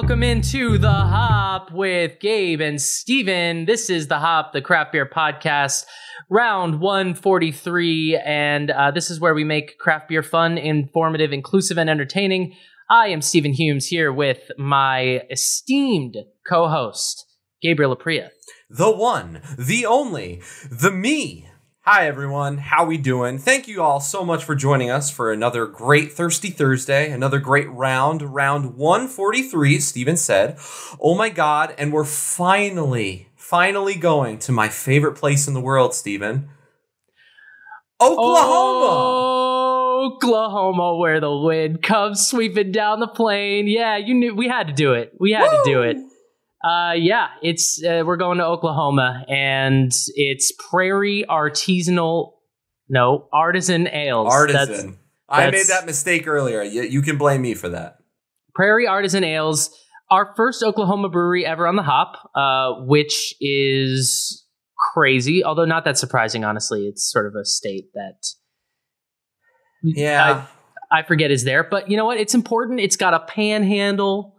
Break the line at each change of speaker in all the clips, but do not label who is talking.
Welcome into The Hop with Gabe and Steven. This is The Hop, the craft beer podcast, round 143, and this is where we make craft beer fun, informative, inclusive, and entertaining. I am Steven Humes here with my esteemed co-host, Gabriel Apria.
The one, the only, the me. Hi, everyone. How we doing? Thank you all so much for joining us for another great Thirsty Thursday, another great round 143, Steven said. Oh my God, and we're finally going to my favorite place in the world, Steven. Oklahoma!
Oklahoma, where the wind comes sweeping down the plain. Yeah, you knew we had to do it. It's we're going to Oklahoma, and it's Prairie Artisan Ales.
Artisan. I made that mistake earlier. You can blame me for that.
Prairie Artisan Ales, our first Oklahoma brewery ever on the hop, which is crazy, although not that surprising, honestly. It's sort of a state that I forget is there. But you know what? It's important. It's got a panhandle.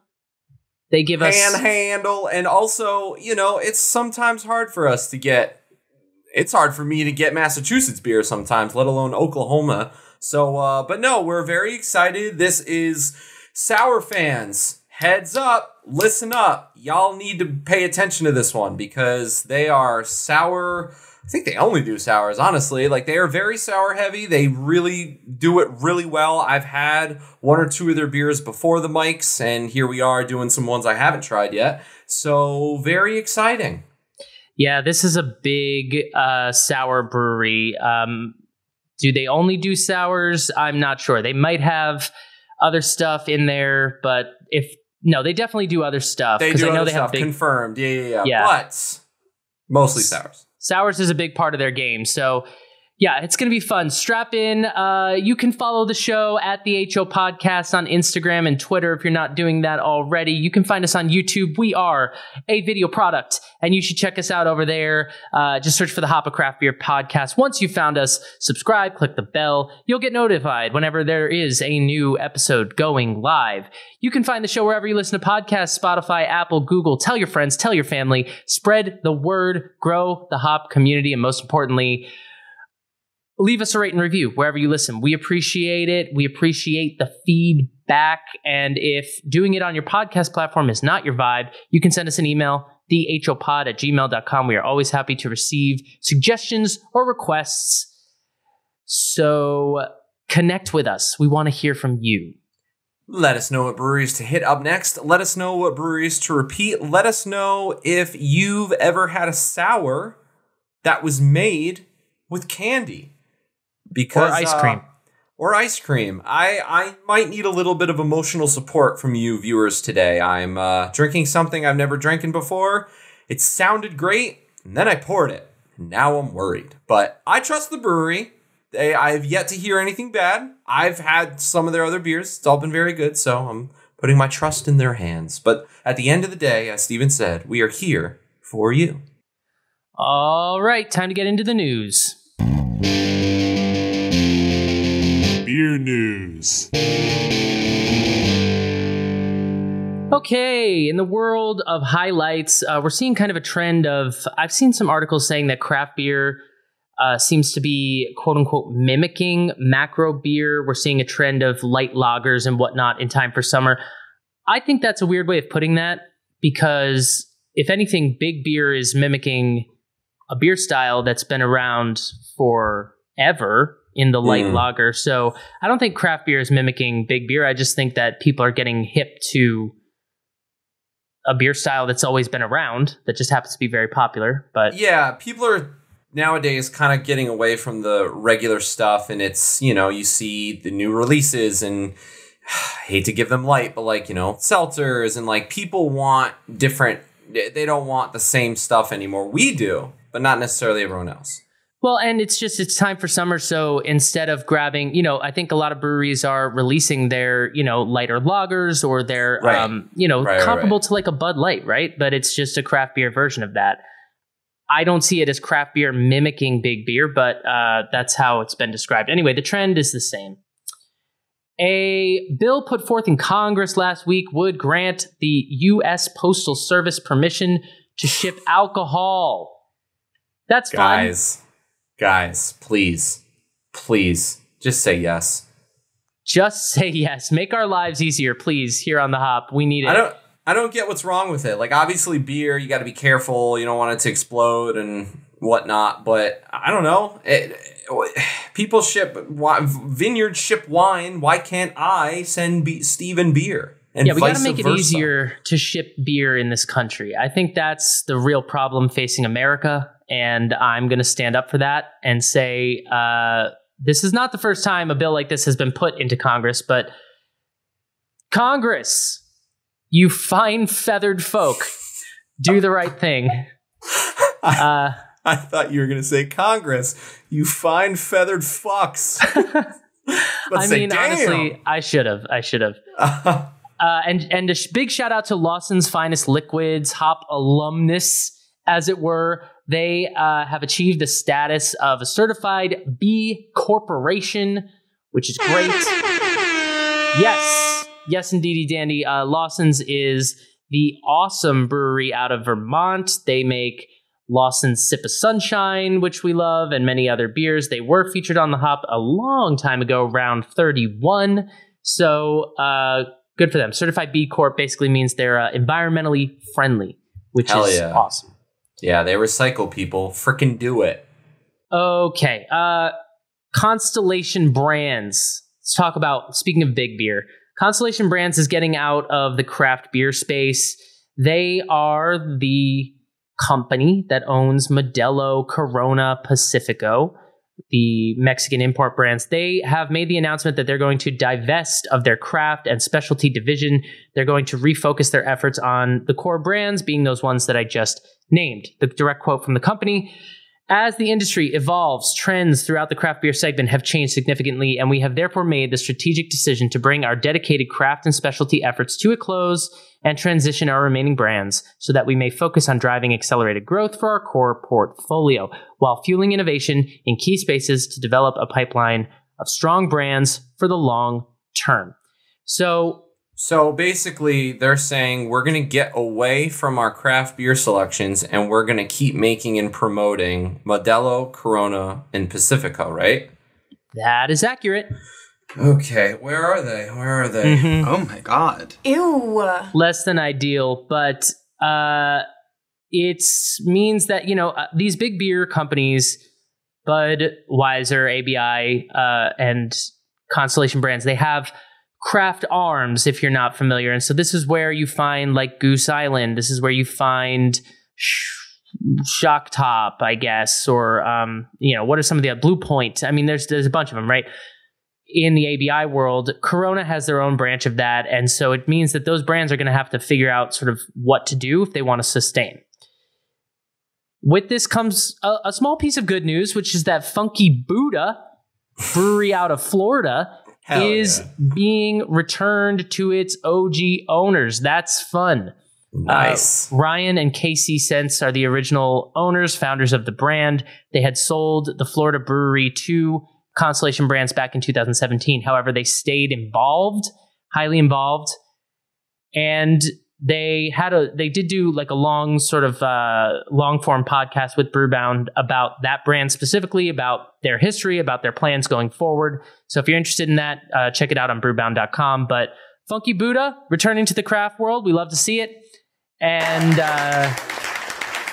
They give us
panhandle, and also, you know, it's sometimes hard for us to get. It's hard for me to get Massachusetts beer sometimes, let alone Oklahoma. So, but no, we're very excited. This is sour fans. Heads up, listen up. Y'all need to pay attention to this one because they are sour. I think they only do sours, honestly. Like, they are very sour heavy. They really do it really well. I've had one or two of their beers before the mics, and here we are doing some ones I haven't tried yet. So, very exciting.
Yeah, this is a big sour brewery. Do they only do sours? I'm not sure. They might have other stuff in there, but they definitely do other stuff.
They do other stuff, confirmed. Yeah. But mostly sours.
Sours is a big part of their game. So, yeah, it's going to be fun. Strap in. You can follow the show at the HO Podcast on Instagram and Twitter if you're not doing that already. You can find us on YouTube. We are a video product, and you should check us out over there. Just search for the Hop of Craft Beer Podcast. Once you've found us, subscribe, click the bell. You'll get notified whenever there is a new episode going live. You can find the show wherever you listen to podcasts, Spotify, Apple, Google. Tell your friends, tell your family, spread the word, grow the hop community, and most importantly, leave us a rate and review wherever you listen. We appreciate it. We appreciate the feedback. And if doing it on your podcast platform is not your vibe, you can send us an email, thehopod@gmail.com. We are always happy to receive suggestions or requests. So connect with us. We want to hear from you.
Let us know what breweries to hit up next. Let us know what breweries to repeat. Let us know if you've ever had a sour that was made with candy.
Or ice cream.
Or ice cream. I might need a little bit of emotional support from you viewers today. I'm drinking something I've never drinking before. It sounded great, and then I poured it. And now I'm worried. But I trust the brewery. I've yet to hear anything bad. I've had some of their other beers. It's all been very good, so I'm putting my trust in their hands. But at the end of the day, as Steven said, we are here for you.
All right, time to get into the news.
Beer news.
Okay, in the world of highlights, we're seeing kind of a trend of, I've seen some articles saying that craft beer seems to be, quote unquote, mimicking macro beer. We're seeing a trend of light lagers and whatnot in time for summer. I think that's a weird way of putting that because, if anything, big beer is mimicking a beer style that's been around forever in the light lager. So I don't think craft beer is mimicking big beer. I just think that people are getting hip to a beer style that's always been around that just happens to be very popular. But
yeah, people are nowadays kind of getting away from the regular stuff, and it's, you know, you see the new releases, and I hate to give them light, but like, you know, seltzers, and like people want different, they don't want the same stuff anymore. We do, but not necessarily everyone else.
Well, and it's time for summer. So instead of grabbing, you know, I think a lot of breweries are releasing their, you know, lighter lagers or their, comparable to like a Bud Light, right? But it's just a craft beer version of that. I don't see it as craft beer mimicking big beer, but that's how it's been described. Anyway, the trend is the same. A bill put forth in Congress last week would grant the U.S. Postal Service permission to ship alcohol. That's fun.
Guys, please, just say yes.
Just say yes. Make our lives easier, please, here on The Hop. We need it.
I don't get what's wrong with it. Like, obviously, beer, you got to be careful. You don't want it to explode and whatnot. But I don't know. People vineyards ship wine. Why can't I send Steven beer? And
yeah, we got to make
versa.
it easier to ship beer in this country. I think that's the real problem facing America. And I'm going to stand up for that and say this is not the first time a bill like this has been put into Congress. But Congress, you fine feathered folk, do the right thing.
I thought you were going to say Congress, you fine feathered fucks.
Honestly, I should have. And a big shout out to Lawson's Finest Liquids, hop alumnus, as it were. They have achieved the status of a certified B Corporation, which is great. Yes, indeedy dandy. Lawson's is the awesome brewery out of Vermont. They make Lawson's Sip of Sunshine, which we love, and many other beers. They were featured on The Hop a long time ago, round 31. So good for them. Certified B Corp basically means they're environmentally friendly, which is awesome.
Yeah, they recycle, people. Frickin' do it.
Okay. Constellation Brands. Let's talk about, speaking of big beer, Constellation Brands is getting out of the craft beer space. They are the company that owns Modelo, Corona, Pacifico, the Mexican import brands. They have made the announcement that they're going to divest of their craft and specialty division. They're going to refocus their efforts on the core brands, being those ones that I just named. The direct quote from the company: as the industry evolves, trends throughout the craft beer segment have changed significantly, and we have therefore made the strategic decision to bring our dedicated craft and specialty efforts to a close and transition our remaining brands so that we may focus on driving accelerated growth for our core portfolio while fueling innovation in key spaces to develop a pipeline of strong brands for the long term. So
basically, they're saying we're going to get away from our craft beer selections and we're going to keep making and promoting Modelo, Corona, and Pacifico, right?
That is accurate.
Okay, where are they?
Mm-hmm.
Oh my God.
Ew.
Less than ideal, but it means that, these big beer companies, Budweiser, ABI, and Constellation Brands, they have craft arms, if you're not familiar. And so this is where you find like Goose Island. This is where you find Shock Top, I guess, or, what are some of the Blue Point? I mean, there's a bunch of them, right? In the ABI world, Corona has their own branch of that. And so it means that those brands are going to have to figure out sort of what to do if they want to sustain. With this comes a small piece of good news, which is that Funky Buddha brewery out of Florida is being returned to its OG owners. That's fun.
Nice.
Ryan and Casey Sense are the original owners, founders of the brand. They had sold the Florida brewery to Constellation Brands back in 2017. However, they stayed highly involved, and they did do like a long sort of long form podcast with Brewbound about that brand specifically, about their history, about their plans going forward. So if you're interested in that, check it out on brewbound.com. But Funky Buddha returning to the craft world, we love to see it, and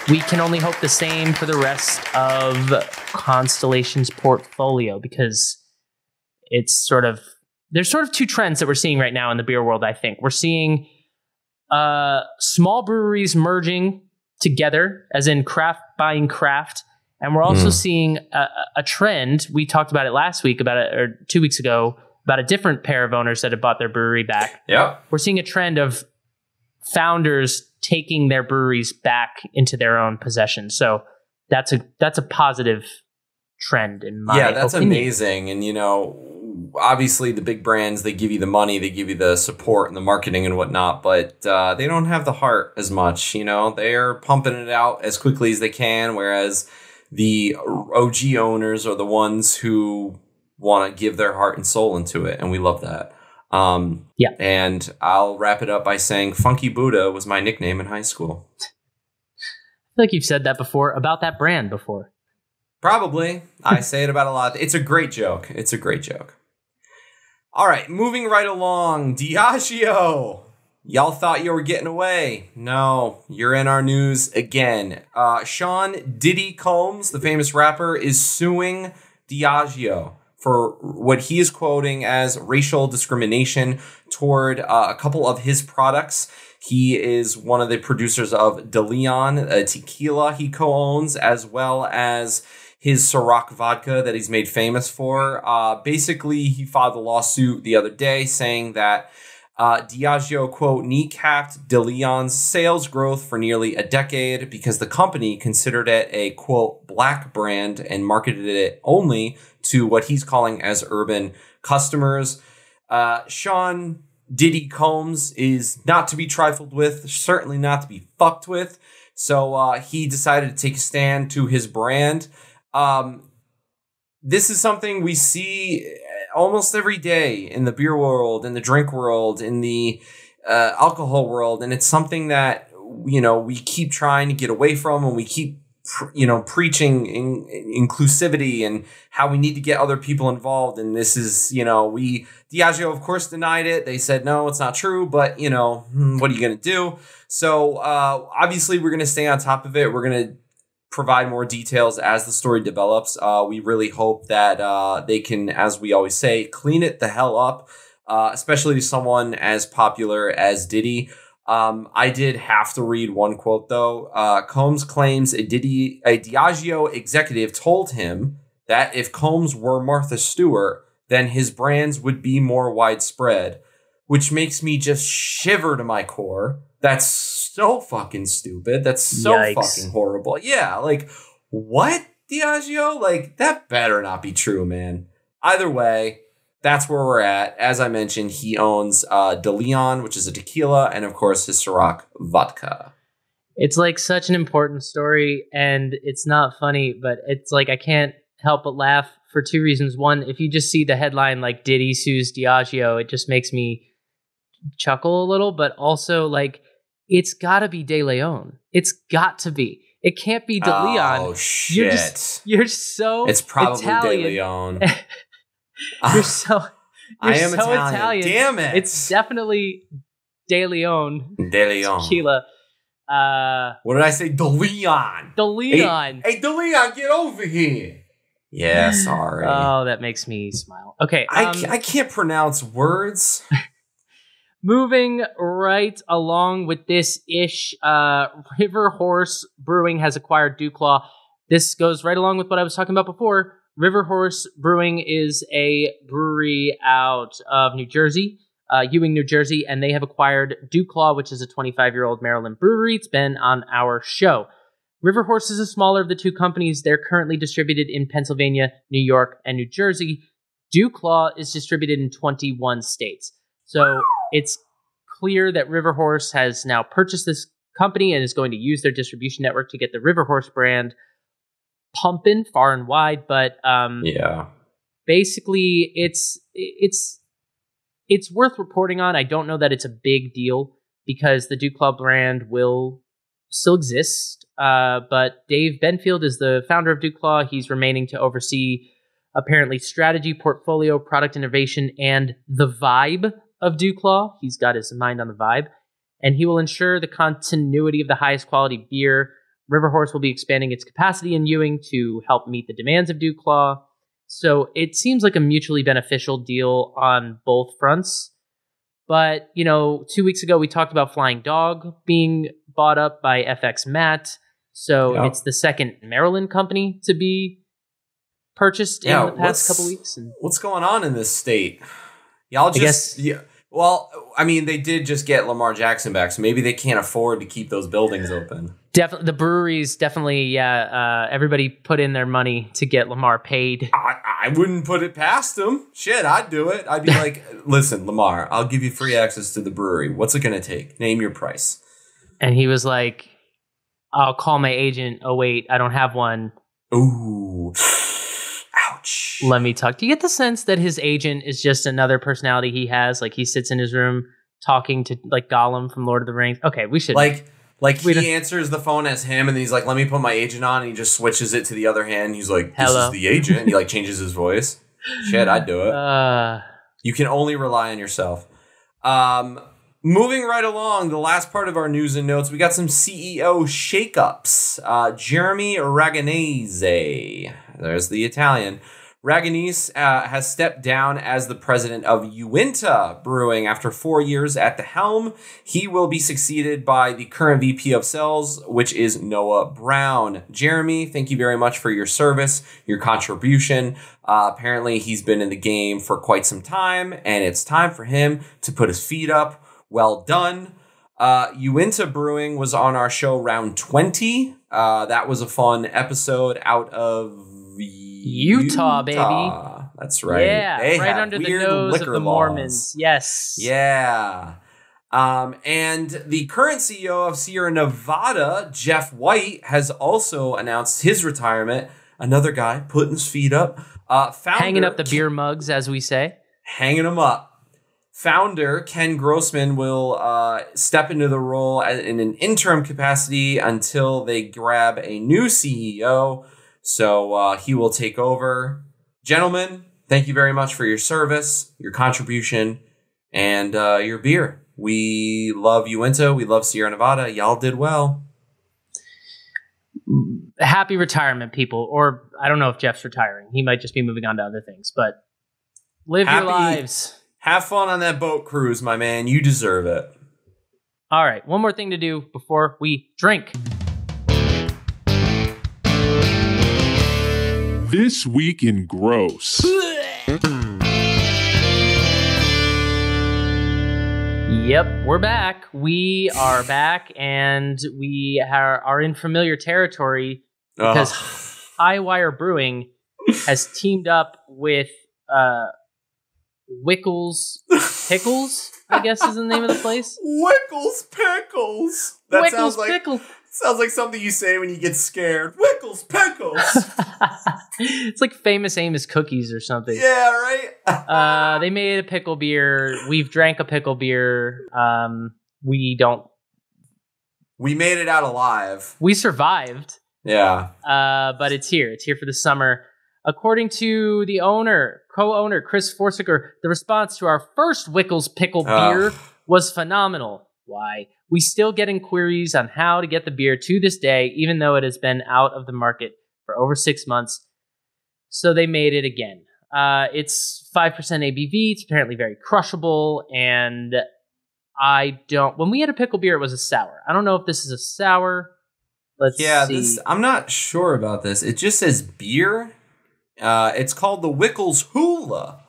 we can only hope the same for the rest of Constellation's portfolio, because there's sort of two trends that we're seeing right now in the beer world. I think we're seeing small breweries merging together, as in craft buying craft, and we're also seeing a trend. We talked about it last week, or 2 weeks ago, about a different pair of owners that had bought their brewery back.
Yep.
We're seeing a trend of founders taking their breweries back into their own possession. So that's a positive trend in my opinion.
That's amazing. And obviously the big brands, they give you the money, they give you the support and the marketing and whatnot, but they don't have the heart as much. They're pumping it out as quickly as they can, whereas the OG owners are the ones who want to give their heart and soul into it, and we love that.
Yeah.
And I'll wrap it up by saying Funky Buddha was my nickname in high school.
I feel like you've said that before about that brand before.
Probably. I say it about a lot. It's a great joke. It's a great joke. All right, moving right along. Diageo. Y'all thought you were getting away. No, you're in our news again. Sean Diddy Combs, the famous rapper, is suing Diageo for what he is quoting as racial discrimination toward a couple of his products. He is one of the producers of De Leon, a tequila he co-owns, as well as his Ciroc vodka that he's made famous for. Basically, he filed a lawsuit the other day saying that Diageo, quote, kneecapped De Leon's sales growth for nearly a decade because the company considered it a, quote, black brand and marketed it only to what he's calling as urban customers. Sean Diddy Combs is not to be trifled with, certainly not to be fucked with. So he decided to take a stand to his brand. This is something we see almost every day in the beer world, in the drink world, in the alcohol world. And it's something that, we keep trying to get away from, and we keep, preaching inclusivity and how we need to get other people involved. And this is, Diageo, of course, denied it. They said, no, it's not true. But, what are you going to do? So obviously, we're going to stay on top of it. We're going to provide more details as the story develops. We really hope that they can, as we always say, clean it the hell up, especially to someone as popular as Diddy. I did have to read one quote, though. Combs claims a Diageo executive told him that if Combs were Martha Stewart, then his brands would be more widespread, which makes me just shiver to my core. That's so fucking stupid. That's so fucking horrible. Yeah, like, what, Diageo? Like, that better not be true, man. Either way, that's where we're at. As I mentioned, he owns De Leon, which is a tequila, and of course his Ciroc vodka.
It's like such an important story, and it's not funny, but it's like I can't help but laugh for two reasons. One, if you just see the headline like Diddy sues Diageo, it just makes me chuckle a little, but also like it's gotta be De Leon. It's got to be. It can't be De Leon.
Oh shit!
You're so
it's probably
Italian.
De Leon.
You're so Italian.
Damn it!
It's definitely De Leon.
De Leon
Tequila.
What did I say? De Leon.
De Leon.
Hey, De Leon, get over here. Yeah, sorry.
Oh, that makes me smile. Okay,
I can't pronounce words.
Moving right along with this ish, River Horse Brewing has acquired Dewclaw. This goes right along with what I was talking about before. River Horse Brewing is a brewery out of New Jersey, Ewing, New Jersey, and they have acquired Dewclaw, which is a 25-year-old Maryland brewery. It's been on our show. River Horse is the smaller of the two companies. They're currently distributed in Pennsylvania, New York, and New Jersey. Dewclaw is distributed in 21 states. So it's clear that River Horse has now purchased this company and is going to use their distribution network to get the River Horse brand pumping far and wide. But basically, it's worth reporting on. I don't know that it's a big deal because the Dewclaw brand will still exist. But Dave Benfield is the founder of Dewclaw. He's remaining to oversee apparently strategy, portfolio, product innovation, and the vibe of Dewclaw. He's got his mind on the vibe, and he will ensure the continuity of the highest quality beer. River Horse will be expanding its capacity in Ewing to help meet the demands of Dewclaw. So it seems like a mutually beneficial deal on both fronts. But, 2 weeks ago, we talked about Flying Dog being bought up by FX Matt. So It's the second Maryland company to be purchased in the past couple weeks.
What's going on in this state? Y'all just... Well, I mean, they did just get Lamar Jackson back, so maybe they can't afford to keep those buildings open.
Definitely, the breweries, definitely, everybody put in their money to get Lamar paid.
I wouldn't put it past them. Shit, I'd do it. I'd be like, listen, Lamar, I'll give you free access to the brewery. What's it going to take? Name your price.
And he was like, I'll call my agent. Oh, wait, I don't have one.
Ooh. Ouch.
Let me talk. Do you get the sense that his agent is just another personality he has? Like he sits in his room talking to like Gollum from Lord of the Rings. Okay, we should
he answers the phone as him, and then he's like, "Let me put my agent on," and he just switches it to the other hand. He's like, "This is the agent." And he like changes his voice. Shit, I'd do it. You can only rely on yourself. Moving right along, the last part of our news and notes, we got some CEO shakeups. Jeremy Raganese, there's the Italian. Raganese has stepped down as the president of Uinta Brewing after 4 years at the helm. He will be succeeded by the current VP of Sales, which is Noah Brown. Jeremy, thank you very much for your service, your contribution. Apparently, he's been in the game for quite some time, and it's time for him to put his feet up. Well done. Uinta Brewing was on our show round 20. That was a fun episode out of
Utah, baby.
That's right.
Yeah,
they
right under the nose of the Mormons. Yes.
Yeah. And the current CEO of Sierra Nevada, Jeff White, has also announced his retirement. Another guy putting his feet up.
Hanging up the beer mugs, as we say.
Hanging them up. Founder Ken Grossman will step into the role in an interim capacity until they grab a new CEO. So he will take over. Gentlemen, thank you very much for your service, your contribution, and your beer. We love Uinta. We love Sierra Nevada. Y'all did well.
Happy retirement, people. Or I don't know if Jeff's retiring. He might just be moving on to other things. But live your lives.
Have fun on that boat cruise, my man. You deserve it.
All right. One more thing to do before we drink.
This Week in Gross.
Yep, we're back. We are back, and we are in familiar territory because Highwire Brewing has teamed up with Wickles Pickles, I guess is the name of the place.
Wickles Pickles. That
Wickles Pickles.
Sounds like something you say when you get scared. Wickles Pickles.
It's like Famous Amos cookies or something.
Yeah, right?
They made a pickle beer. We've drank a pickle beer. We made it out alive. We survived.
Yeah.
But it's here. It's here for the summer. According to the co-owner, Chris Forsiger, the response to our first Wickles pickle beer was phenomenal. Why? We still get inquiries on how to get the beer to this day, even though it has been out of the market for over 6 months. So they made it again. It's 5% ABV. It's apparently very crushable. And when we had a pickle beer, it was a sour. I don't know if this is a sour. Let's see.
I'm not sure about this. It just says beer. It's called the Wickles Hula.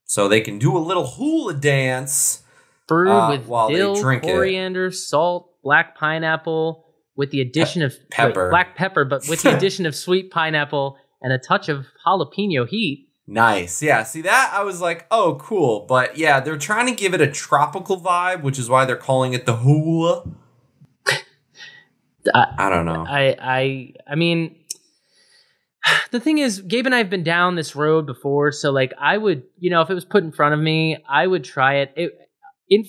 So they can do a little hula dance.
Brewed with dill, coriander, salt, black pineapple, with the addition of black pepper, but with the addition of sweet pineapple and a touch of jalapeno heat.
Nice. Yeah. See that? I was like, oh, cool. But yeah, they're trying to give it a tropical vibe, which is why they're calling it the hula. I don't know.
I mean, the thing is, Gabe and I have been down this road before, so like I would, if it was put in front of me, I would try it. In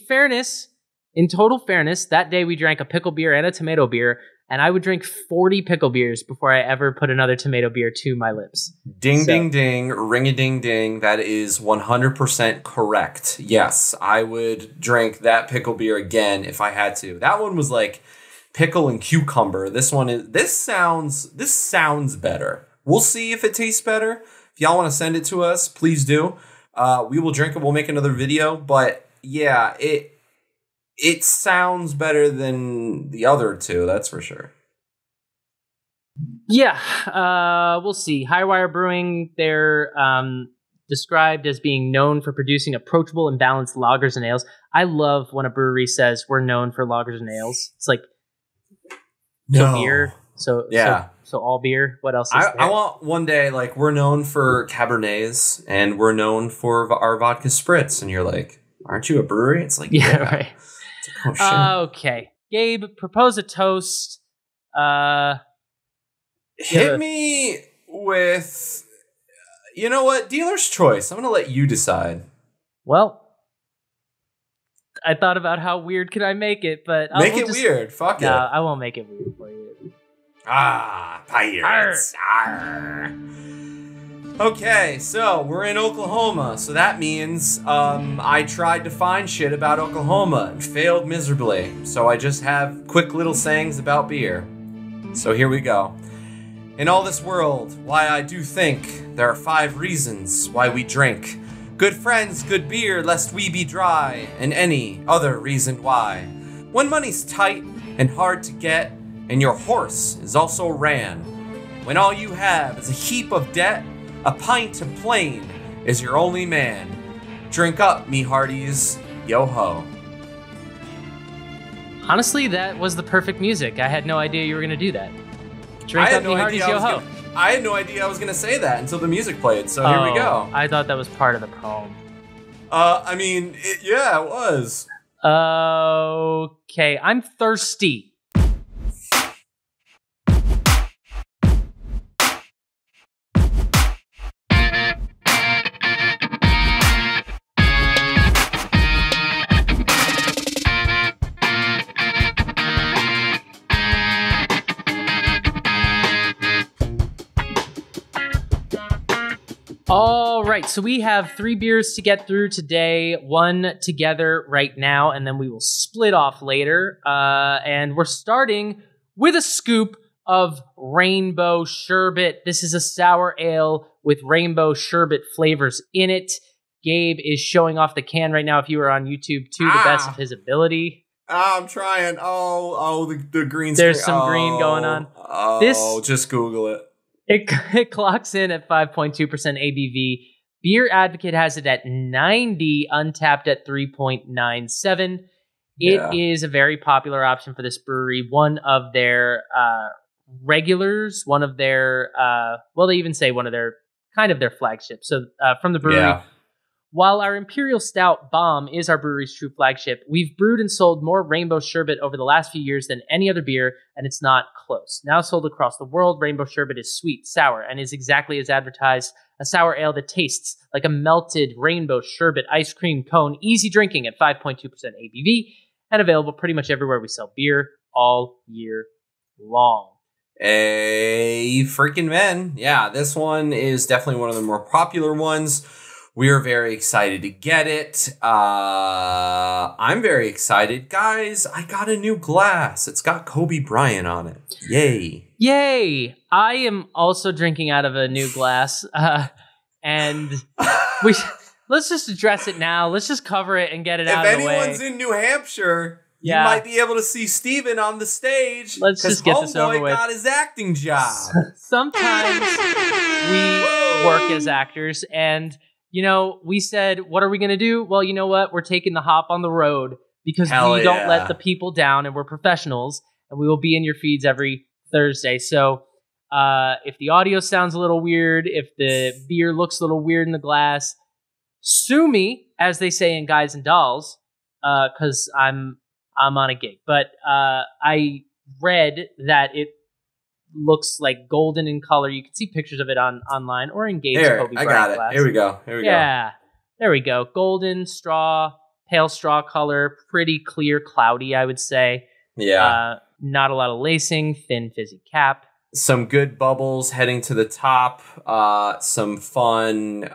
total fairness, that day we drank a pickle beer and a tomato beer, and I would drink 40 pickle beers before I ever put another tomato beer to my lips.
Ding, ding, ring-a-ding-ding. That is 100% correct. Yes, I would drink that pickle beer again if I had to. That one was like pickle and cucumber. This sounds better. We'll see if it tastes better. If y'all want to send it to us, please do. We will drink it. We'll make another video, but yeah, it sounds better than the other two, that's for sure.
Yeah, we'll see. Highwire Brewing, they're described as being known for producing approachable and balanced lagers and ales. I love when a brewery says we're known for lagers and ales. It's like beer. So all beer. What else is there?
I want one day, like, we're known for Cabernets and we're known for our vodka spritz, and you're like, aren't you a brewery? It's like,
yeah, right.
It's like, oh, shit.
Okay. Gabe, propose a toast.
Hit me with You know what? Dealer's choice. I'm going to let you decide.
Well, I thought about how weird can I make it, but
Make it weird. Fuck it.
No, I won't make it weird for you.
Pirates. Arr. Okay, so we're in Oklahoma, so that means I tried to find shit about Oklahoma and failed miserably. So I just have quick little sayings about beer. So here we go. In all this world, why I do think there are 5 reasons why we drink. Good friends, good beer, lest we be dry, and any other reason why. When money's tight and hard to get, and your horse is also ran. When all you have is a heap of debt, a pint of plain is your only man. Drink up, me hearties, yo-ho.
Honestly, that was the perfect music. I had no idea you were going to do that. Drink up, me hearties, yo-ho.
I had no idea I was going to say that until the music played, so here we go.
I thought that was part of the poem.
Yeah, it was.
Okay, I'm thirsty. All right, so we have 3 beers to get through today, 1 together right now, and then we will split off later. And we're starting with a scoop of Rainbow Sherbet. This is a sour ale with rainbow sherbet flavors in it. Gabe is showing off the can right now, if you were on YouTube, to the best of his ability.
I'm trying. The green screen.
There's some green going on.
Just Google it.
It clocks in at 5.2% ABV. Beer Advocate has it at 90, Untapped at 3.97. It is a very popular option for this brewery. One of their regulars, one of their, they even say one of their, kind of their flagship. So from the brewery, while our Imperial Stout Bomb is our brewery's true flagship, we've brewed and sold more Rainbow Sherbet over the last few years than any other beer, and it's not close. Now sold across the world, Rainbow Sherbet is sweet, sour, and is exactly as advertised, a sour ale that tastes like a melted Rainbow Sherbet ice cream cone, easy drinking at 5.2% ABV, and available pretty much everywhere we sell beer all year long.
A freaking man. Yeah, this one is definitely one of the more popular ones. We're very excited to get it. I'm very excited. Guys, I got a new glass. It's got Kobe Bryant on it. Yay.
Yay. I am also drinking out of a new glass. And let's just address it now. Let's just cover it and get it out of the way.
If anyone's in New Hampshire, you might be able to see Steven on the stage.
Let's just get this over with.
Got his acting job.
Sometimes we work as actors, and we said, what are we going to do? Well, you know what? We're taking the hop on the road because we don't let the people down, and we're professionals, and we will be in your feeds every Thursday. So if the audio sounds a little weird, if the beer looks a little weird in the glass, sue me, as they say in Guys and Dolls, because I'm on a gig. But I read that it looks like golden in color. You can see pictures of it online or in Gabe's Kobe Bryant
got it.
glass.
Here we go.
Yeah, there we go. Golden straw, pale straw color, pretty clear, cloudy, I would say.
Yeah.
Not a lot of lacing, thin, fizzy cap.
Some good bubbles heading to the top. Some fun,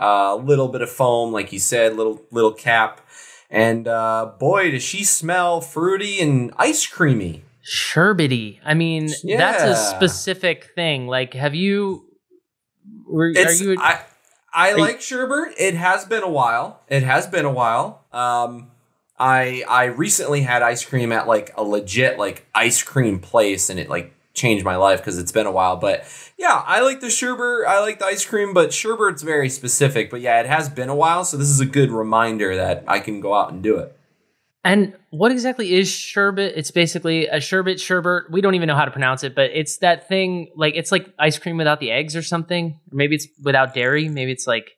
little bit of foam, like you said, little cap. And boy, does she smell fruity and ice creamy.
Sherbety. I mean, that's a specific thing. Like, have you?
I like sherbet. It has been a while. I recently had ice cream at like a legit like ice cream place, and it like changed my life because it's been a while. But yeah, I like the sherbet. I like the ice cream, but sherbet's very specific. But yeah, it has been a while, so this is a good reminder that I can go out and do it.
And what exactly is sherbet? It's basically a sherbet. We don't even know how to pronounce it, but it's that thing, like, it's like ice cream without the eggs or something. Or maybe it's without dairy. Maybe it's like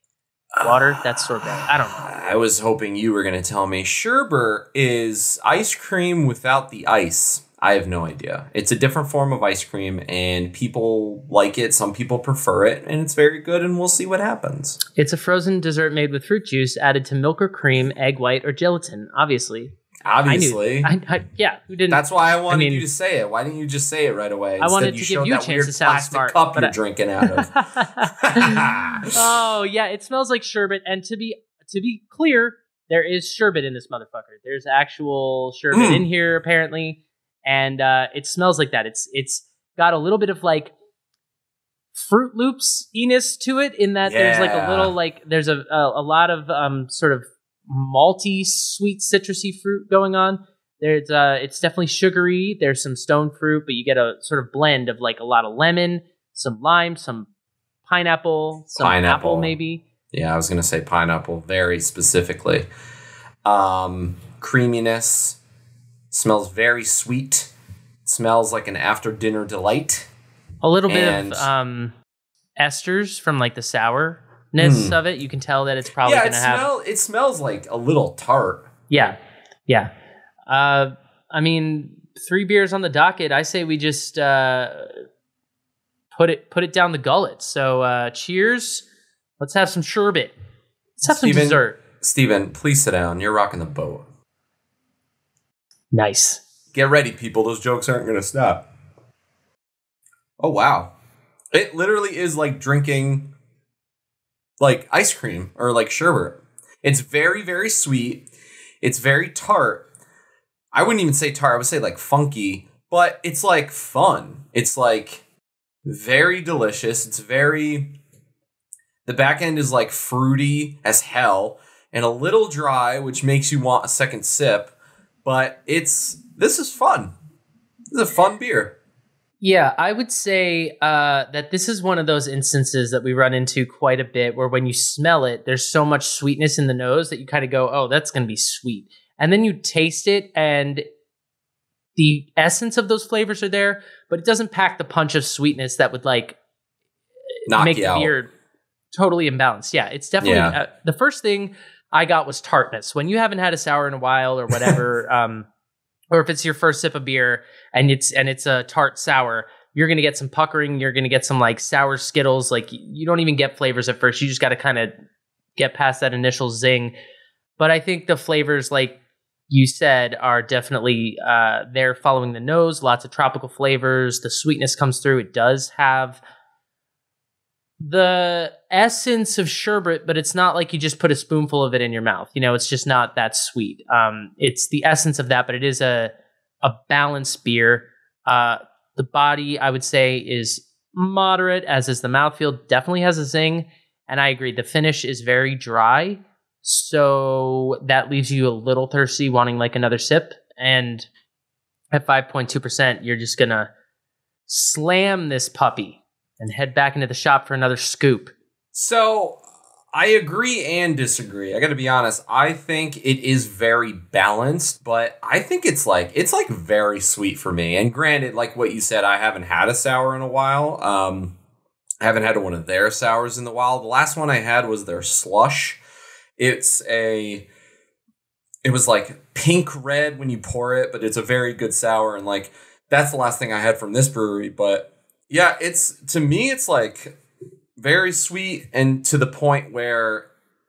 water. That's sorbet. I don't know.
I was hoping you were going to tell me sherbet is ice cream without the ice. I have no idea. It's a different form of ice cream, and people like it. Some people prefer it, and it's very good, and we'll see what happens.
It's a frozen dessert made with fruit juice added to milk or cream, egg white, or gelatin, obviously.
Obviously.
Yeah, who didn't?
That's why I wanted you to say it. Why didn't you just say it right away?
I wanted to give you a chance to sound smart.
Cup you're drinking out of.
Oh, yeah, it smells like sherbet, and to be clear, there is sherbet in this motherfucker. There's actual sherbet in here, apparently. And it smells like that. It's got a little bit of like Fruit Loops-iness to it, in that there's like a little there's a lot of sort of malty, sweet, citrusy fruit going on. There's it's definitely sugary. There's some stone fruit, but you get a sort of blend of like a lot of lemon, some lime, some pineapple, some apple maybe.
Yeah, I was gonna say pineapple very specifically. Creaminess. Smells very sweet. Smells like an after-dinner delight.
A little bit of esters from like the sourness of it. You can tell that it's probably going to have...
It smells like a little tart.
Yeah. I mean, 3 beers on the docket. I say we just put it down the gullet. So cheers. Let's have some sherbet. Let's have some dessert.
Steven, please sit down. You're rocking the boat.
Nice.
Get ready, people. Those jokes aren't going to stop. Oh, wow. It literally is like drinking like ice cream or like sherbet. It's very, very sweet. It's very tart. I wouldn't even say tart. I would say like funky, but it's like fun. It's like very delicious. It's very... The back end is like fruity as hell and a little dry, which makes you want a second sip. But this is fun. This is a fun beer.
Yeah, I would say that this is one of those instances that we run into quite a bit, where when you smell it, there's so much sweetness in the nose that you kind of go, oh, that's going to be sweet. And then you taste it, and the essence of those flavors are there, but it doesn't pack the punch of sweetness that would like make the beer totally imbalanced. Yeah, it's definitely the first thing I got was tartness. When you haven't had a sour in a while or whatever, or if it's your first sip of beer and it's a tart sour, you're going to get some puckering. You're going to get some like sour Skittles. Like you don't even get flavors at first. You just got to kind of get past that initial zing. But I think the flavors, like you said, are definitely there following the nose. Lots of tropical flavors. The sweetness comes through. It does have the essence of sherbet, but it's not like you just put a spoonful of it in your mouth. You know, it's just not that sweet. It's the essence of that, but it is a balanced beer. The body, I would say, is moderate, as is the mouthfeel. Definitely has a zing, and I agree. The finish is very dry, so that leaves you a little thirsty, wanting like another sip. And at 5.2%, you're just gonna slam this puppy and head back into the shop for another scoop.
So I agree and disagree. I got to be honest. I think it is very balanced, but I think it's like very sweet for me. And granted, like what you said, I haven't had a sour in a while. I haven't had one of their sours in a while. The last one I had was their slush. It was like pink red when you pour it, but it's a very good sour. And like, that's the last thing I had from this brewery. But yeah, to me, it's like very sweet, and to the point where,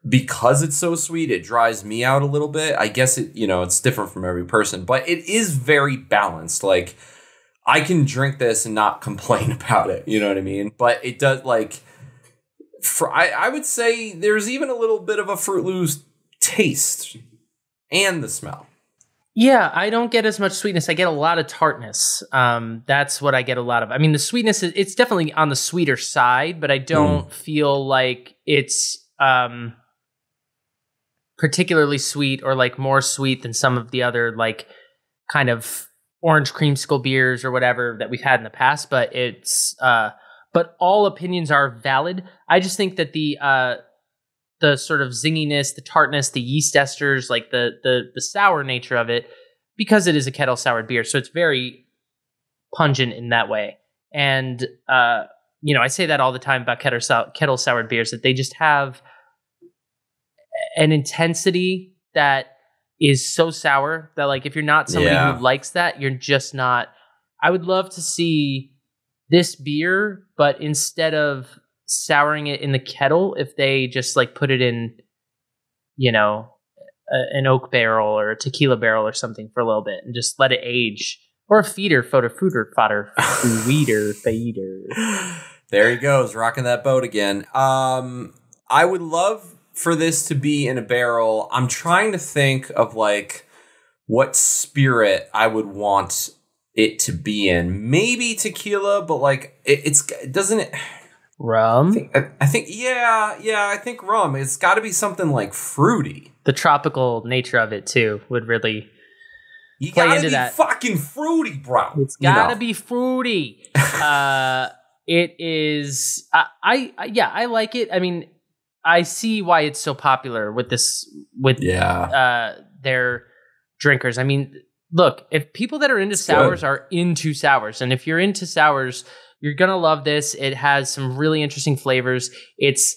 because it's so sweet, it dries me out a little bit. I guess it's different from every person, but it is very balanced. Like, I can drink this and not complain about it. You know what I mean? But it does I would say there's even a little bit of a Fruit Loops taste and the smell.
Yeah, I don't get as much sweetness. I get a lot of tartness. That's what I get a lot of. I mean, the sweetness, it's definitely on the sweeter side, but I don't feel like it's particularly sweet or like more sweet than some of the other like kind of orange creamsicle beers or whatever that we've had in the past. But but all opinions are valid. I just think that the sort of zinginess, the tartness, the yeast esters, like the sour nature of it, because it is a kettle soured beer, so it's very pungent in that way. And I say that all the time about kettle soured beers, that they just have an intensity that is so sour that like if you're not somebody who likes that, you're just not. I would love to see this beer, but instead of souring it in the kettle, if they just like put it in, you know, an oak barrel or a tequila barrel or something for a little bit and just let it age, or a feeder.
There he goes, rocking that boat again. I would love for this to be in a barrel. I'm trying to think of like what spirit I would want it to be in. Maybe tequila, but like it doesn't it
rum.
I think I think rum. It's got to be something like fruity.
The tropical nature of it too would really
you
play
gotta
into
be
that.
Fucking fruity, bro.
It's gotta be fruity. It is. I like it. I mean, I see why it's so popular with this with their drinkers. I mean, look, if people that are into sours are into sours, and if you're into sours, you're gonna love this. It has some really interesting flavors. It's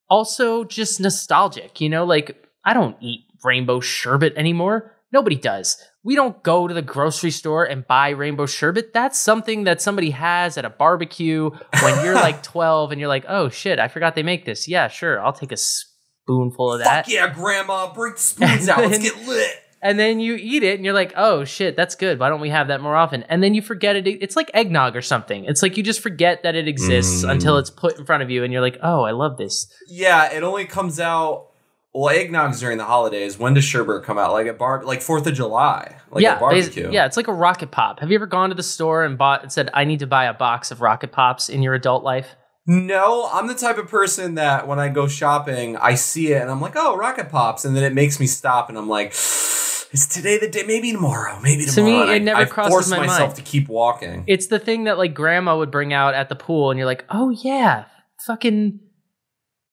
also just nostalgic, you know, like I don't eat rainbow sherbet anymore. Nobody does. We don't go to the grocery store and buy rainbow sherbet. That's something that somebody has at a barbecue when you're like 12 and you're like, oh shit, I forgot they make this. Yeah, sure. I'll take a spoonful of that.
Fuck yeah, grandma, bring the spoons out. Let's get lit.
And then you eat it and you're like, oh shit, that's good. Why don't we have that more often? And then you forget it. It's like eggnog or something. It's like you just forget that it exists until it's put in front of you and you're like, oh, I love this.
Yeah, it only comes out. Well, eggnog's during the holidays. When does sherbet come out? Like at like 4th of July, like at barbecue.
Yeah, it's like a rocket pop. Have you ever gone to the store and said, I need to buy a box of rocket pops in your adult life?
No, I'm the type of person that when I go shopping, I see it and I'm like, oh, rocket pops. And then it makes me stop and I'm like, is today the day? Maybe tomorrow.
To me, it never crosses my mind.
I force myself to keep walking.
It's the thing that like grandma would bring out at the pool and you're like, oh yeah, fucking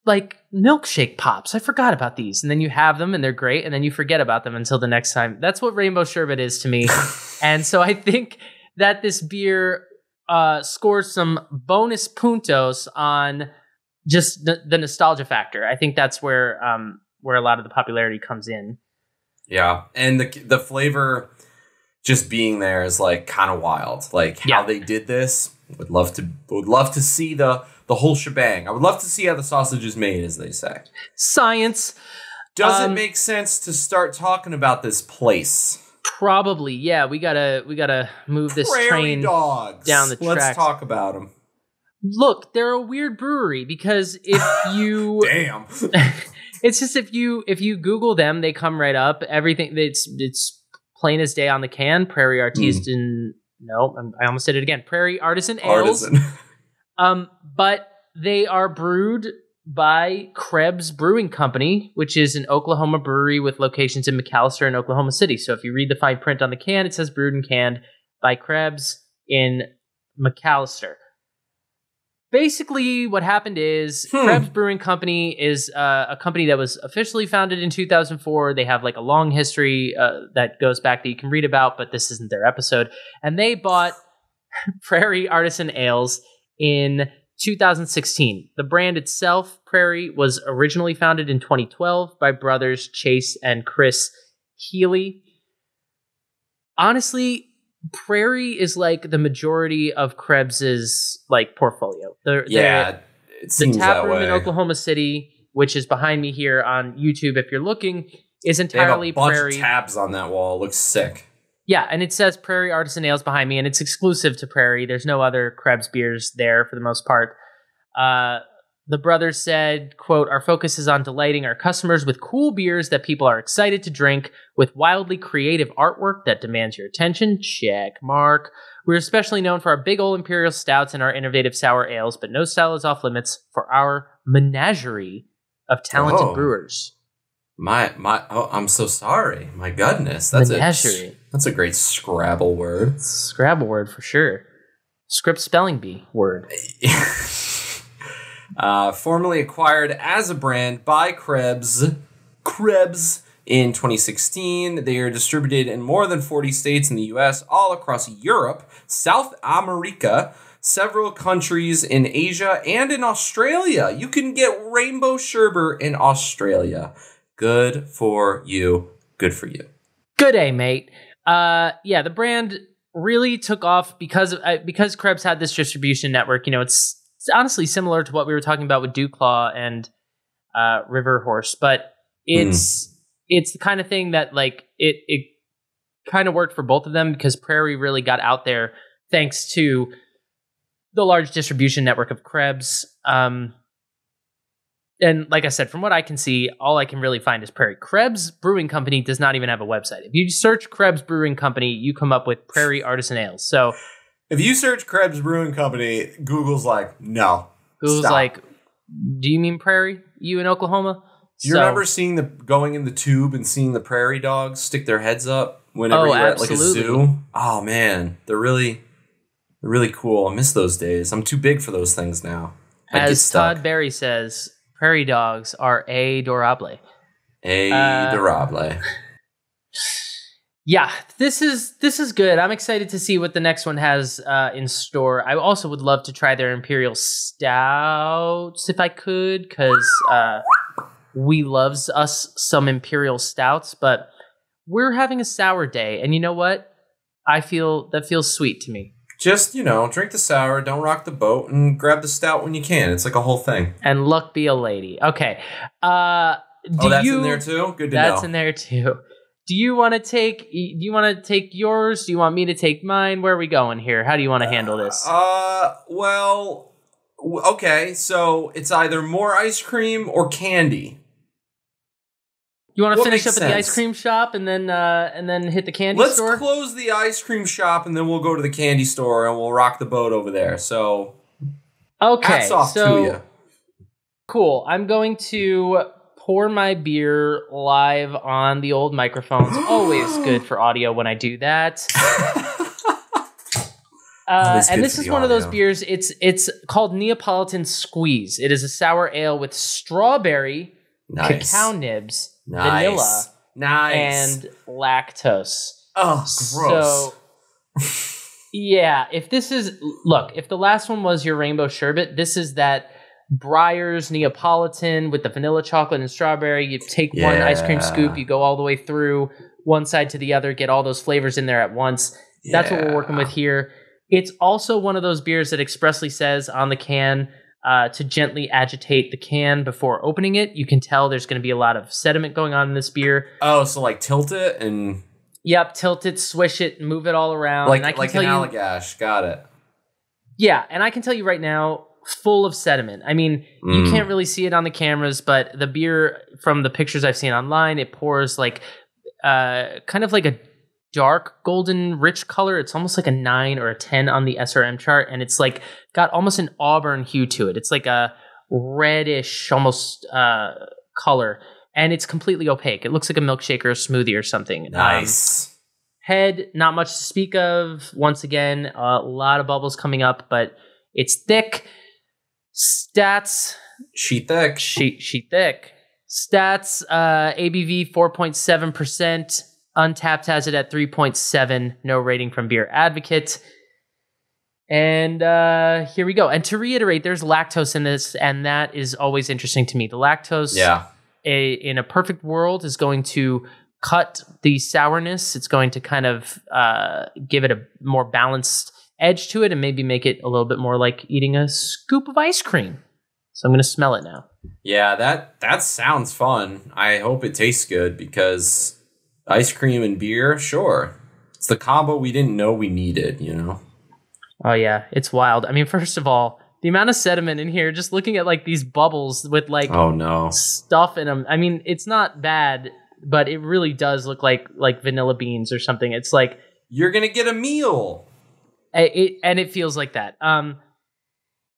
like milkshake pops. I forgot about these. And then you have them and they're great. And then you forget about them until the next time. That's what rainbow sherbet is to me. And so I think that this beer scores some bonus puntos on just the nostalgia factor. I think that's where a lot of the popularity comes in. Yeah.
And the flavor just being there is like kind of wild. Like how they did this. Would love to see the whole shebang. I would love to see how the sausage is made, as they say.
Science.
Does it make sense to start talking about this place?
Probably, yeah. We gotta move this train
dogs
down the track.
Let's talk about them.
Look, they're a weird brewery because if you
damn,
it's just if you Google them, they come right up. Everything it's plain as day on the can. Prairie Artisan. No, I almost did it again. Prairie Artisan Ales. But they are brewed by Krebs Brewing Company, which is an Oklahoma brewery with locations in McAlester and Oklahoma City. So if you read the fine print on the can, it says brewed and canned by Krebs in McAlester. Basically, what happened is Krebs Brewing Company is a company that was officially founded in 2004. They have like a long history that goes back that you can read about, but this isn't their episode. And they bought Prairie Artisan Ales in 2016. The brand itself, Prairie, was originally founded in 2012 by brothers Chase and Chris Healey. Honestly, Prairie is like the majority of Krebs's like portfolio.
It seems
the tap
that
room
way.
in Oklahoma City, which is behind me here on YouTube if you're looking, is entirely
they have a bunch
Prairie.
Of tabs on that wall. It looks sick.
Yeah, and it says Prairie Artisan Ales behind me, and it's exclusive to Prairie. There's no other Krebs beers there for the most part. The brothers said, quote, our focus is on delighting our customers with cool beers that people are excited to drink with wildly creative artwork that demands your attention. Check mark. We're especially known for our big old imperial stouts and our innovative sour ales, but no style is off limits for our menagerie of talented brewers.
I'm so sorry. My goodness. That's a great Scrabble word.
Scrabble word for sure. Script spelling bee word.
Formerly acquired as a brand by Krebs in 2016. They are distributed in more than 40 states in the U.S., all across Europe, South America, several countries in Asia, and in Australia. You can get rainbow sherbet in Australia. Good for you. Good for you.
Good day, mate. Yeah, the brand really took off because Krebs had this distribution network. You know, it's honestly similar to what we were talking about with Dewclaw and River Horse, but it's the kind of thing that like it kind of worked for both of them because Prairie really got out there thanks to the large distribution network of Krebs. And like I said, from what I can see, all I can really find is Prairie. Krebs Brewing Company does not even have a website. If you search Krebs Brewing Company, you come up with Prairie Artisan Ales. So
if you search Krebs Brewing Company, Google's like, no.
Google's
stop.
like, do you mean Prairie? You in Oklahoma?
Do you remember going in the tube and seeing the prairie dogs stick their heads up whenever you're at like a zoo? Oh man, they're really cool. I miss those days. I'm too big for those things now.
As Todd Berry says, prairie dogs are adorable.
Adorable.
Yeah, this is good. I'm excited to see what the next one has in store. I also would love to try their imperial stouts if I could, because we loves us some imperial stouts, but we're having a sour day, and you know what? That feels sweet to me.
Just, drink the sour, don't rock the boat, and grab the stout when you can. It's like a whole thing.
And luck be a lady. Okay.
That's in there too? Good to know.
That's in there too. Do you want to take yours? Do you want me to take mine? Where are we going here? How do you want to handle this?
Well, okay, so it's either more ice cream or candy.
You want to finish up at the ice cream shop and then hit the candy store?
Let's close the ice cream shop and then we'll go to the candy store and we'll rock the boat over there. So,
okay,
hats off to you.
Cool. I'm going to pour my beer live on the old microphones. Always good for audio when I do that. And this is one of those beers. It's called Neapolitan Squeeze. It is a sour ale with strawberry, cacao nibs, vanilla, and lactose.
Oh, gross.
So, yeah, if the last one was your rainbow sherbet, this is that Breyer's Neapolitan with the vanilla, chocolate, and strawberry. You take one ice cream scoop, you go all the way through one side to the other, get all those flavors in there at once. That's what we're working with here. It's also one of those beers that expressly says on the can to gently agitate the can before opening it. You can tell there's going to be a lot of sediment going on in this beer.
Oh, so like tilt it and...
Yep, tilt it, swish it, move it all around.
Like
and I can
an Allagash. Got it.
Yeah, and I can tell you right now, full of sediment. I mean, you can't really see it on the cameras, but the beer, from the pictures I've seen online, it pours like kind of like a dark golden rich color. It's almost like a 9 or a 10 on the SRM chart, and it's like got almost an auburn hue to it. It's like a reddish almost color, and it's completely opaque. It looks like a milkshake or a smoothie or something.
Nice.
Head, not much to speak of. Once again, a lot of bubbles coming up, but it's thick. Stats.
She thick.
She thick. Stats, ABV 4.7%. Untapped has it at 3.7. No rating from Beer Advocate. And here we go. And to reiterate, there's lactose in this, and that is always interesting to me. The lactose, in a perfect world, is going to cut the sourness. It's going to kind of give it a more balanced edge to it and maybe make it a little bit more like eating a scoop of ice cream. So I'm going to smell it now. Yeah,
that sounds fun. I hope it tastes good because ice cream and beer, sure. It's the combo we didn't know we needed,
Oh, yeah. It's wild. I mean, first of all, the amount of sediment in here, just looking at like these bubbles with like stuff in them. I mean, it's not bad, but it really does look like vanilla beans or something. It's like...
You're going to get a meal.
And it feels like that. And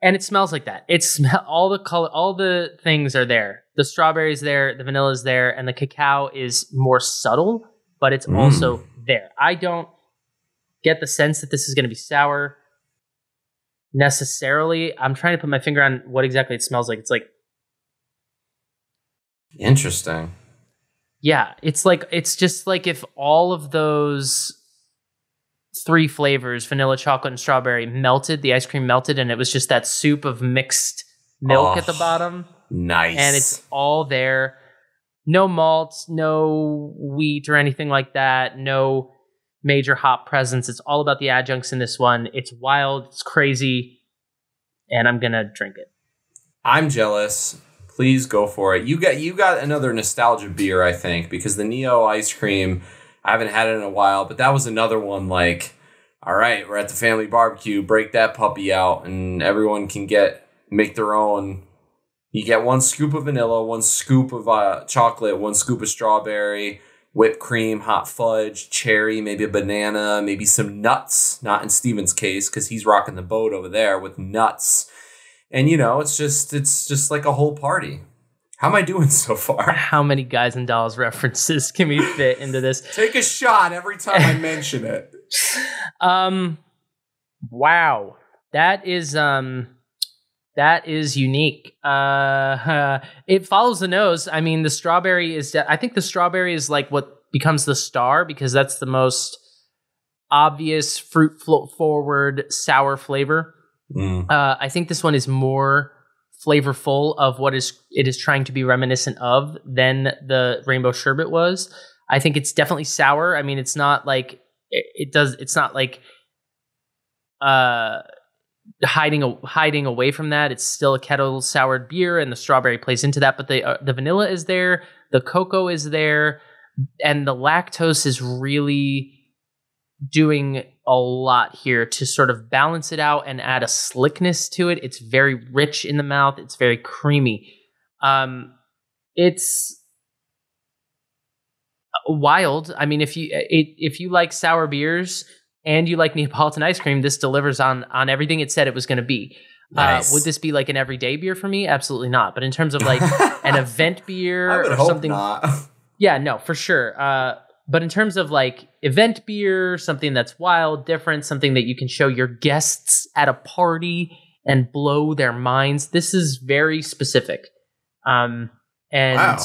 it smells like that. All the color, all the things are there. The strawberry's there, the vanilla's there, and the cacao is more subtle, but it's also there. I don't get the sense that this is going to be sour necessarily. I'm trying to put my finger on what exactly it smells like. It's like...
Interesting.
Yeah, it's just like if all of those 3 flavors, vanilla, chocolate, and strawberry, melted, the ice cream melted, and it was just that soup of mixed milk at the bottom.
Nice.
And it's all there. no malts, no wheat or anything like that. No major hop presence. It's all about the adjuncts in this one. It's wild. It's crazy. And I'm going to drink it.
I'm jealous. Please go for it. You got another nostalgia beer, I think, because the Neo ice cream, I haven't had it in a while, but that was another one like, all right, we're at the family barbecue, break that puppy out, and everyone can make their own. You get 1 scoop of vanilla, 1 scoop of chocolate, 1 scoop of strawberry, whipped cream, hot fudge, cherry, maybe a banana, maybe some nuts. Not in Steven's case, because he's rocking the boat over there with nuts. And, it's just like a whole party. How am I doing so far?
How many Guys and Dolls references can we fit into this?
Take a shot every time I mention it.
Wow. That is unique. It follows the nose. I mean, the strawberry I think the strawberry is like what becomes the star because that's the most obvious fruit forward sour flavor. I think this one is more flavorful of what it is trying to be reminiscent of than the Rainbow Sherbet was. I think it's definitely sour. I mean, it's not like it's not like hiding away from that. It's still a kettle soured beer, and the strawberry plays into that. But the vanilla is there, the cocoa is there, and the lactose is really doing a lot here to sort of balance it out and add a slickness to it. It's very rich in the mouth. It's very creamy. It's wild. I mean, if you like sour beers and you like Neapolitan ice cream, this delivers on everything it said it was going to be.
Nice.
Would this be like an everyday beer for me? Absolutely not. But in terms of like an event beer
I would
or
hope
something,
not.
Yeah, no, for sure. But in terms of like event beer, something that's wild, different, something that you can show your guests at a party and blow their minds, this is very specific. And
wow.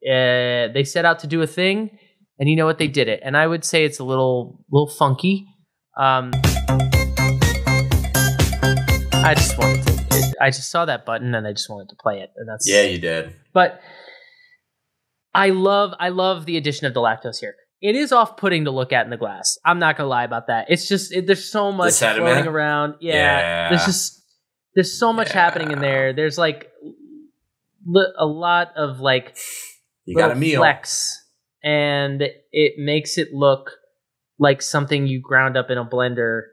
They set out to do a thing, and you know what? They did it. And I would say it's a little funky. I just saw that button and I just wanted to play it. And that's
Yeah, you did.
But I love the addition of the lactose here. It is off-putting to look at in the glass. I'm not gonna lie about that. It's just there's so much floating around. Yeah. There's so much happening in there. There's like a lot of like
you got a meal
flex, and it makes it look like something you ground up in a blender.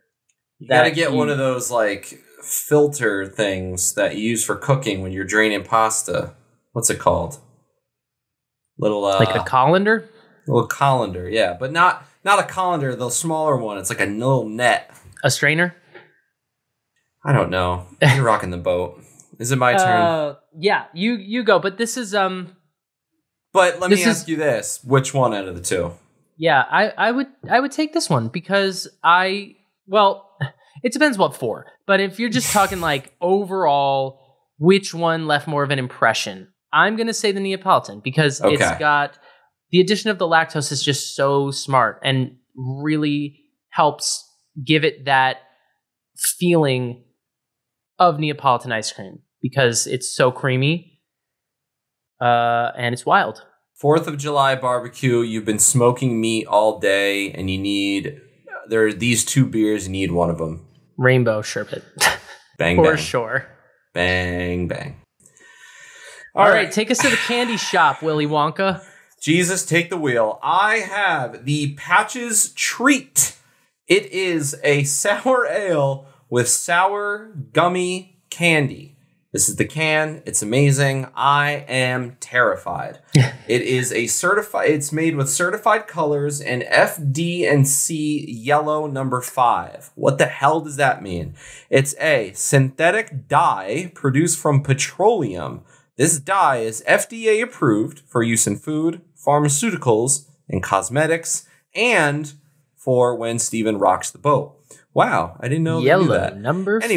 You gotta get one of those like filter things that you use for cooking when you're draining pasta. What's it called? Little
like a colander?
Little colander, yeah, but not a colander, the smaller one. It's like a little net.
A strainer?
I don't know. You're rocking the boat. Is it my turn?
Yeah, you go. But this is
But let me ask you this: which one out of the two?
Yeah, I would take this one because it depends what for. But if you're just talking like overall, which one left more of an impression? I'm going to say the Neapolitan because it's got the addition of the lactose is just so smart and really helps give it that feeling of Neapolitan ice cream because it's so creamy and it's wild.
4th of July barbecue, you've been smoking meat all day and there are these 2 beers, you need one of them.
Rainbow Sherbet.
Bang,
For
bang.
sure.
Bang, bang.
All right, take us to the candy shop, Willy Wonka.
Jesus, take the wheel. I have the Patches Treat. It is a sour ale with sour gummy candy. This is the can. It's amazing. I am terrified. It is it's made with certified colors and FD&C yellow number 5. What the hell does that mean? It's a synthetic dye produced from petroleum. This dye is FDA approved for use in food, pharmaceuticals, and cosmetics, and for when Steven rocks the boat. Wow, I didn't know
yellow
that.
number 5.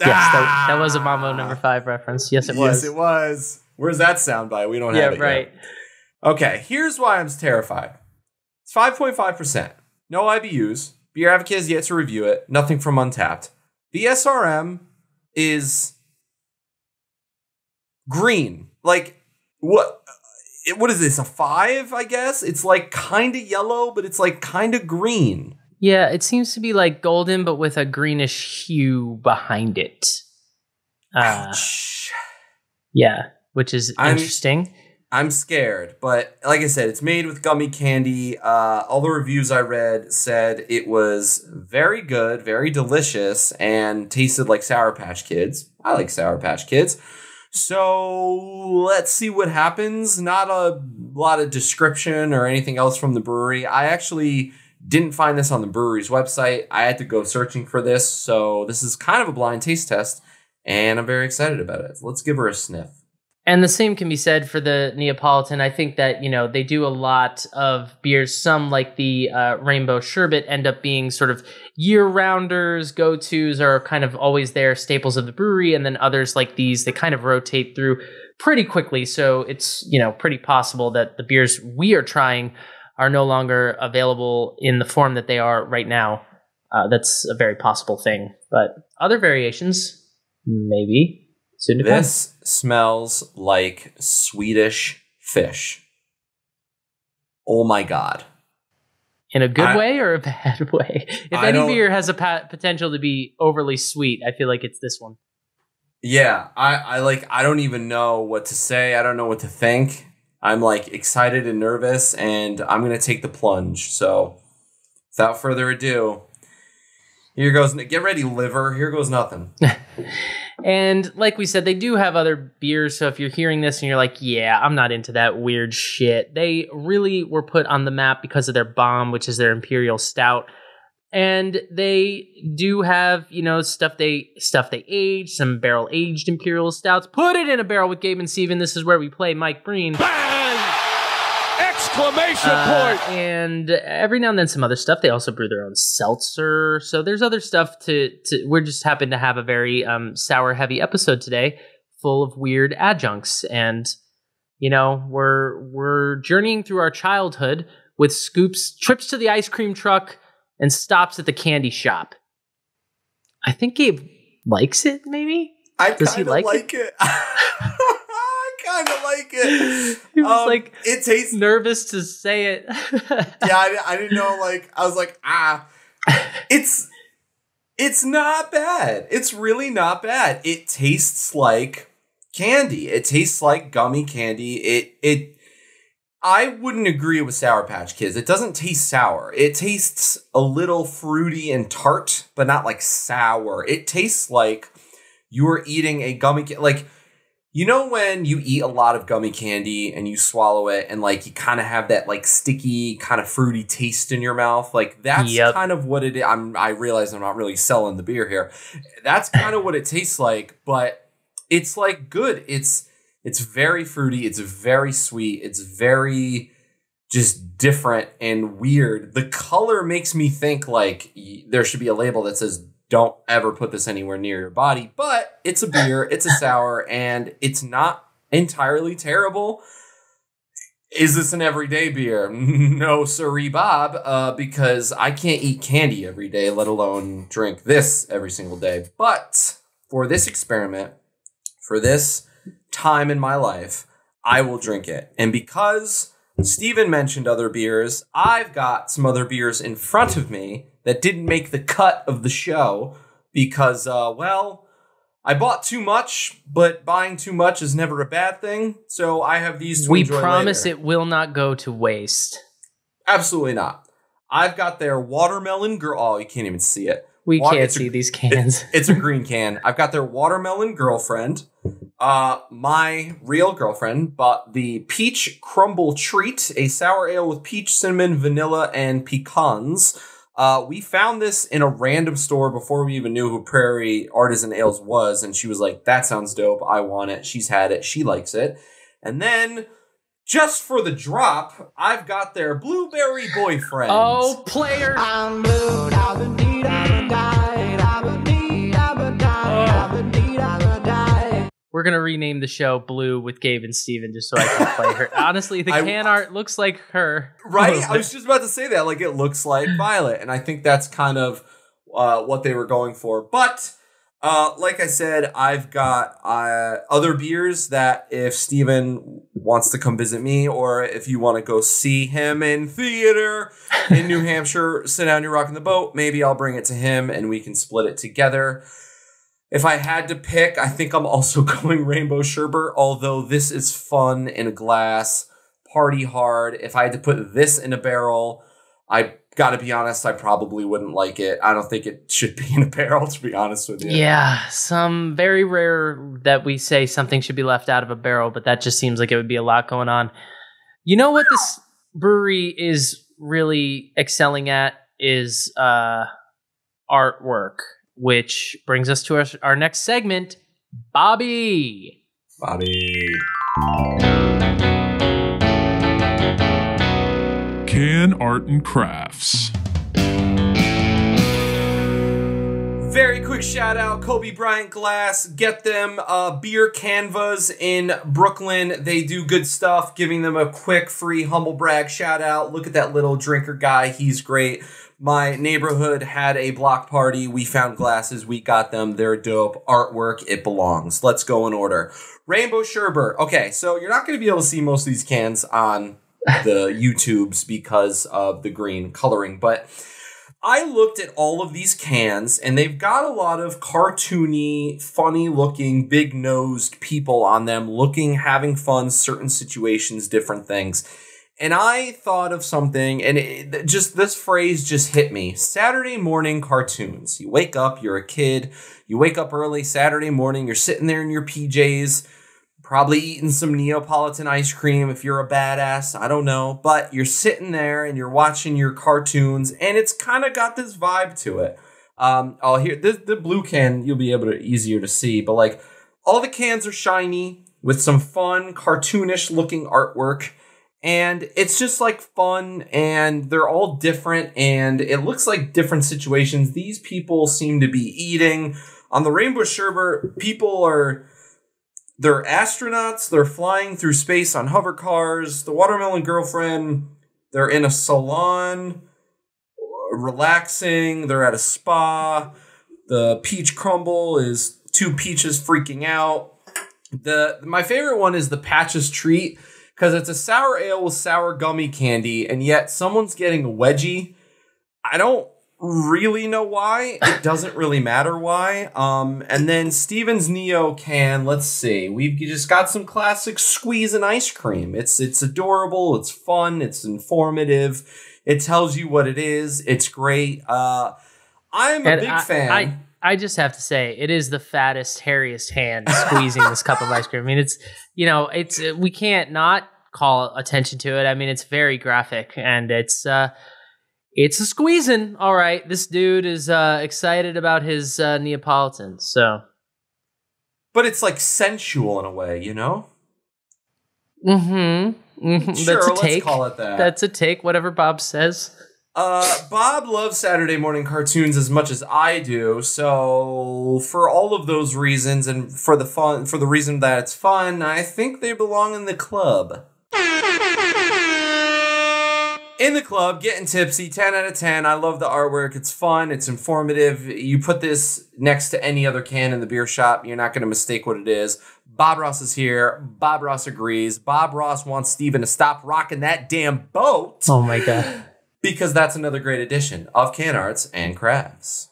Yes, that was a Mambo number 5 reference. Yes, it was.
Yes, it was. Where's that soundbite? We don't have it
right.
yet. Okay, here's why I'm terrified. It's 5.5%. No IBUs. Beer Advocate has yet to review it. Nothing from Untapped. The SRM is green. like, what is this, a 5, I guess? It's like kind of yellow, but it's like kind of green.
Yeah, it seems to be like golden, but with a greenish hue behind it.
Ouch.
Yeah, which is interesting.
I'm scared, but like I said, it's made with gummy candy. All the reviews I read said it was very good, very delicious, and tasted like Sour Patch Kids. I like Sour Patch Kids. So let's see what happens. Not a lot of description or anything else from the brewery. I actually didn't find this on the brewery's website. I had to go searching for this. So this is kind of a blind taste test, and I'm very excited about it. Let's give her a sniff.
And the same can be said for the Neapolitan. I think that, they do a lot of beers. Some, like the Rainbow Sherbet, end up being sort of year-rounders, go-tos, are kind of always there, staples of the brewery. And then others like these, they kind of rotate through pretty quickly. So it's, pretty possible that the beers we are trying are no longer available in the form that they are right now. That's a very possible thing. But other variations, maybe.
This smells like Swedish fish. Oh my God.
In a good way or a bad way? If any beer has a potential to be overly sweet, I feel like it's this one.
Yeah, I don't even know what to say. I don't know what to think. I'm like excited and nervous, and I'm going to take the plunge. So without further ado, here goes, get ready, liver. Here goes nothing.
And like we said, they do have other beers. So if you're hearing this and you're like, yeah, I'm not into that weird shit. They really were put on the map because of their bomb, which is their imperial stout. And they do have, stuff they age, some barrel aged imperial stouts. Put it in a barrel with Gabe and Steven. This is where we play Mike Breen.
Exclamation point!
And every now and then some other stuff. They also brew their own seltzer. So there's other stuff we just happen to have a very sour heavy episode today, full of weird adjuncts. And, we're journeying through our childhood with scoops, trips to the ice cream truck, and stops at the candy shop. I think Gabe likes it, maybe?
Does he like it? I kind of like it.
He was
it tastes
nervous to say it.
Yeah, I didn't know. I was like, it's not bad. It's really not bad. It tastes like candy. It tastes like gummy candy. I wouldn't agree with Sour Patch Kids. It doesn't taste sour. It tastes a little fruity and tart, but not like sour. It tastes like you're eating a gummy candy. When you eat a lot of gummy candy and you swallow it and you kind of have that sticky kind of fruity taste in your mouth, that's kind of what it is. I realize I'm not really selling the beer here. That's kind of what it tastes like, but it's good. It's very fruity. It's very sweet. It's very just different and weird. The color makes me think there should be a label that says, don't ever put this anywhere near your body. But it's a beer. It's a sour. And it's not entirely terrible. Is this an everyday beer? No, sirree, Bob. Because I can't eat candy every day, let alone drink this every single day. But for this experiment, for this time in my life, I will drink it. And because Steven mentioned other beers, I've got some other beers in front of me that didn't make the cut of the show because, I bought too much, but buying too much is never a bad thing. So I have these to enjoy later. We
promise it will not go to waste.
Absolutely not. I've got their watermelon girl. Oh, you can't even see it.
We can't see these cans.
It's a green can. I've got their watermelon girlfriend. My real girlfriend bought the Peach Crumble Treat, a sour ale with peach, cinnamon, vanilla, and pecans. We found this in a random store before we even knew who Prairie Artisan Ales was, and she was like, that sounds dope. I want it. She's had it. She likes it. And then, just for the drop, I've got their Blueberry Boyfriend.
Oh, player. I'm blue, We're going to rename the show Blue with Gabe and Steven just so I can play her. Honestly, the can art looks like her.
Right? I was just about to say that. It looks like Violet. And I think that's kind of what they were going for. But Like I said, I've got other beers that if Steven wants to come visit me, or if you want to go see him in theater in New Hampshire, sit down, you're rocking the boat, maybe I'll bring it to him and we can split it together. If I had to pick, I think I'm also going Rainbow Sherbet, although this is fun in a glass, party hard. If I had to put this in a barrel, I gotta be honest, I probably wouldn't like it. I don't think it should be in a barrel, to be honest with you.
Yeah, some very rare that we say something should be left out of a barrel, but that just seems like it would be a lot going on. You know what this brewery is really excelling at is artwork, which brings us to our next segment, Bobby.
Can Art and Crafts.
Very quick shout out, Kobe Bryant Glass. Get them beer canvas in Brooklyn. They do good stuff. Giving them a quick free humble brag shout out. Look at that little drinker guy. He's great. My neighborhood had a block party. We found glasses. We got them. They're dope. Artwork. It belongs. Let's go in order. Rainbow Sherbet. Okay, so you're not going to be able to see most of these cans on the YouTubes because of the green coloring, but I looked at all of these cans and they've got a lot of cartoony, funny looking, big nosed people on them looking, having fun, certain situations, different things. And I thought of something, and this phrase just hit me. Saturday morning cartoons. You wake up, you're a kid, you wake up early Saturday morning, you're sitting there in your PJs, probably eating some Neapolitan ice cream if you're a badass, I don't know. But you're sitting there and you're watching your cartoons, and it's kind of got this vibe to it. The blue can, you'll be able to easier to see, but like all the cans are shiny with some fun, cartoonish looking artwork. And it's just like fun, and they're all different, and it looks like different situations. These people seem to be eating. On the Rainbow Sherbet, they're astronauts. They're flying through space on hover cars. The Watermelon Girlfriend, they're in a salon, relaxing. They're at a spa. The Peach Crumble is two peaches freaking out. My favorite one is the Patches Treat, because it's a sour ale with sour gummy candy, and yet someone's getting a wedgie. I don't really know why. It doesn't really matter why. And then Steven's Neo can, let's see. We've just got some classic squeeze and ice cream. It's adorable. It's fun. It's informative. It tells you what it is. It's great. I'm a big fan.
I just have to say, it is the fattest, hairiest hand squeezing this cup of ice cream. I mean, we can't not call attention to it. I mean, it's very graphic, and it's a squeezing. All right, this dude is excited about his Neapolitan. So,
but it's like sensual in a way, you know.
Mm-hmm.
Sure,
That's a take.
Let's call it that.
That's a take. Whatever Bob says.
Bob loves Saturday morning cartoons as much as I do, so for all of those reasons and for the reason that it's fun, I think they belong in the club. In the club, getting tipsy, 10 out of 10. I love the artwork. It's fun. It's informative. You put this next to any other can in the beer shop, you're not going to mistake what it is. Bob Ross is here. Bob Ross agrees. Bob Ross wants Steven to stop rocking that damn boat.
Oh, my God.
Because that's another great edition of Can Arts and Crafts.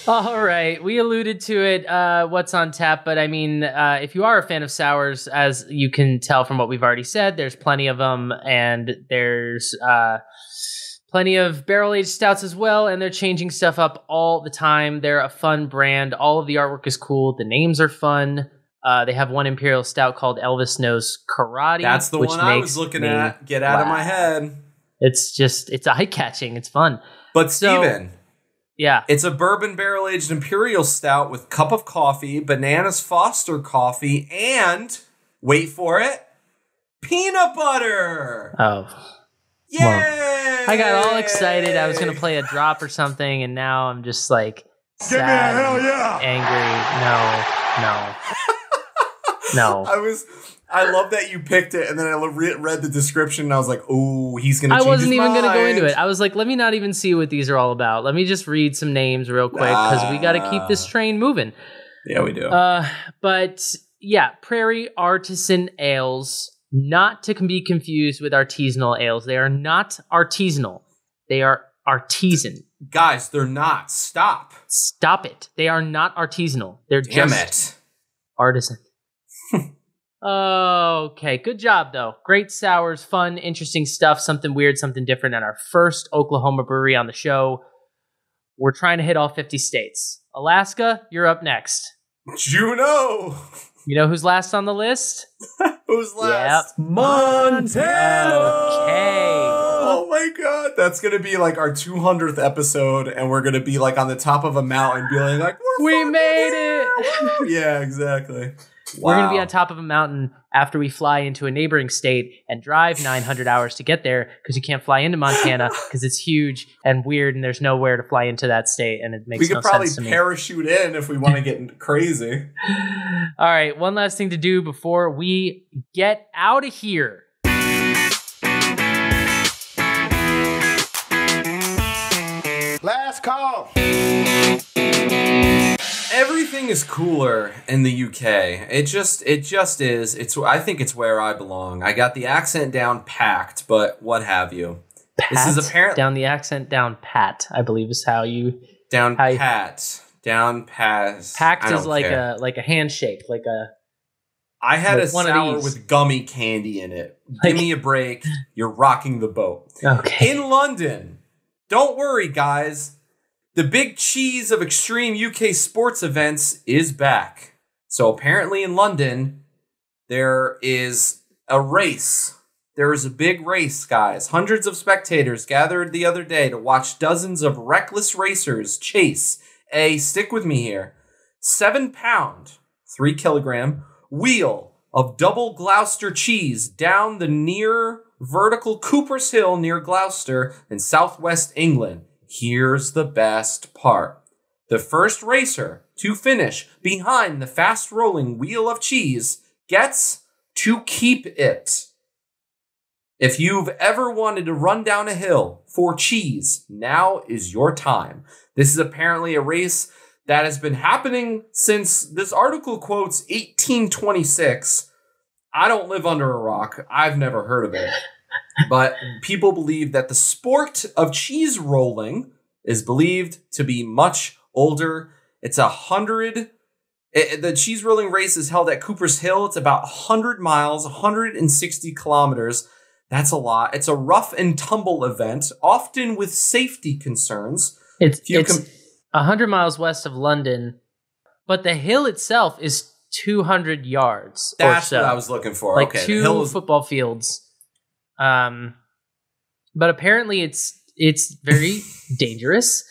All right, we alluded to it, what's on tap, but I mean, if you are a fan of sours, as you can tell from what we've already said, there's plenty of them, and there's plenty of barrel-aged stouts as well, and they're changing stuff up all the time. They're a fun brand. All of the artwork is cool. The names are fun. They have one imperial stout called Elvis Knows Karate.
That's the one I was looking at. Get out of my head.
It's eye-catching. It's fun.
But Steven,
yeah,
it's a bourbon barrel-aged imperial stout with cup of coffee, bananas Foster coffee, and, wait for it, peanut butter.
Oh.
Yay!
Well, I got all excited. I was going to play a drop or something, and now I'm just like sad,
Give me a hell yeah!
angry. No. No.
I love that you picked it, and then I read the description, and I was like, "Oh, he's gonna."
I wasn't even
going to
go into it. I was like, let me not even see what these are all about. Let me just read some names real quick because we got to keep this train moving.
Yeah, we do.
But yeah, Prairie Artisan Ales, not to be confused with artisanal ales. They are not artisanal. They are artisan.
Guys, they're not. Stop
it. They are not artisanal. They're just artisan. Okay, good job, though. Great sours, fun, interesting stuff, something weird, something different at our first Oklahoma brewery on the show. We're trying to hit all 50 states. Alaska, you're up next.
Juneau!
You know who's last on the list?
Who's last?
Yep.
Montana!
Okay.
Oh my god, that's gonna be like our 200th episode, and we're gonna be like on the top of a mountain, feeling like,
we made it!
Yeah, exactly.
We're going to be on top of a mountain after we fly into a neighboring state and drive 900 hours to get there because you can't fly into Montana because it's huge and weird and there's nowhere to fly into that state and it makes no sense to me. We could probably
parachute in if we want to get crazy.
All right, one last thing to do before we get out of here.
Last call.
Everything is cooler in the UK. It just is. I think it's where I belong. I got the accent down packed, but what have you?
Pat? This is apparently down the accent down pat, I believe is how you
down pat. Down pat.
Packed is like a handshake, like a
I had like a sour with gummy candy in it. Give me a break. You're rocking the boat.
Okay.
In London, don't worry, guys. The big cheese of extreme UK sports events is back. So apparently in London, there is a race. There is a big race, guys. Hundreds of spectators gathered the other day to watch dozens of reckless racers chase a, stick with me here, 7-pound, 3-kilogram wheel of double Gloucester cheese down the near vertical Cooper's Hill near Gloucester in southwest England. Here's the best part. The first racer to finish behind the fast-rolling wheel of cheese gets to keep it. If you've ever wanted to run down a hill for cheese, now is your time. This is apparently a race that has been happening since this article quotes 1826. I don't live under a rock. I've never heard of it. But people believe that the sport of cheese rolling is believed to be much older. It's 100. The cheese rolling race is held at Cooper's Hill. It's about 100 miles, 160 kilometers. That's a lot. It's a rough and tumble event, often with safety concerns.
It's 100 miles west of London, but the hill itself is 200 yards.
That's
or so.
What I was looking for.
Like
okay,
two football fields. But apparently it's very dangerous.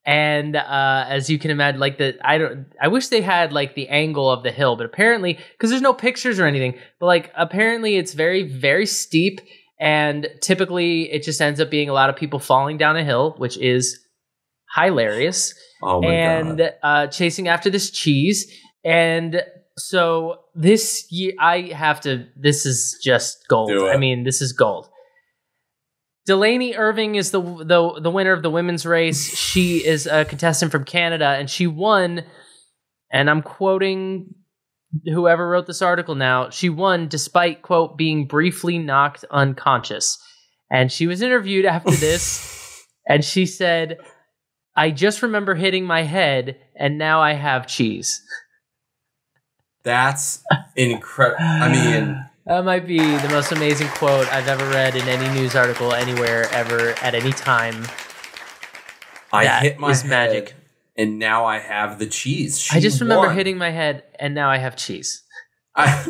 And as you can imagine, like I wish they had like the angle of the hill, but apparently, because there's no pictures or anything, but like apparently it's very, very steep. And typically it just ends up being a lot of people falling down a hill, which is hilarious.
Oh my
God. Chasing after this cheese. And so this year this is just gold. I mean, this is gold. Delaney Irving is the winner of the women's race. She is a contestant from Canada, and she won, and I'm quoting whoever wrote this article now, she won despite, quote, being briefly knocked unconscious. And she was interviewed after this, and she said, I just remember hitting my head, and now I have cheese.
That's incredible. I mean,
that might be the most amazing quote I've ever read in any news article anywhere, ever, at any time.
I hit my head,
magic.
And now I have the cheese.
I just remember hitting my head, and now I have cheese.
I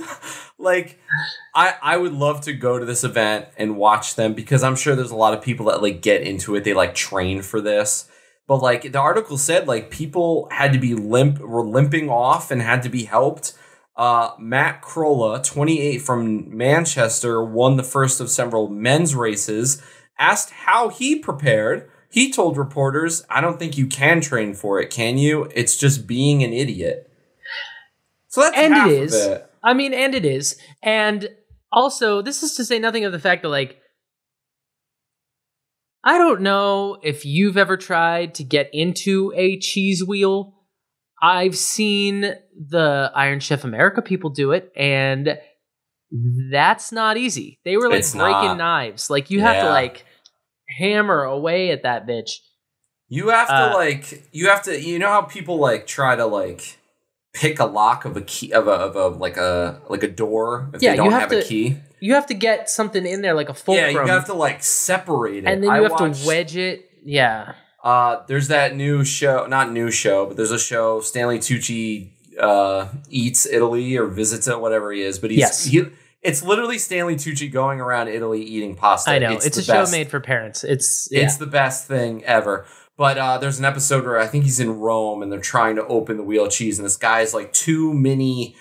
would love to go to this event and watch them, because I'm sure there's a lot of people that like get into it. They like train for this. But like the article said, like people had to be were limping off and had to be helped. Matt Crolla, 28 from Manchester, won the first of several men's races. Asked how he prepared, he told reporters, I don't think you can train for it, can you? It's just being an idiot. So that's half of it.
I mean, and it is. And also, this is to say nothing of the fact that, like, I don't know if you've ever tried to get into a cheese wheel. I've seen the Iron Chef America people do it, and that's not easy. They were like breaking knives. Like, you have to like hammer away at that bitch. You have to
you know how people like try to like pick a lock of a key of a like a door if they don't have a key.
You have to get something in there like a fulcrum.
Yeah, you have to like separate it.
And then you have to wedge it. Yeah.
There's that new show, not new show, but there's a show, Stanley Tucci eats Italy or visits it, whatever he is. But it's literally Stanley Tucci going around Italy eating pasta.
I know. It's a show made for parents. It's
the best thing ever. But there's an episode where I think he's in Rome and they're trying to open the wheel of cheese. And this guy's like two mini,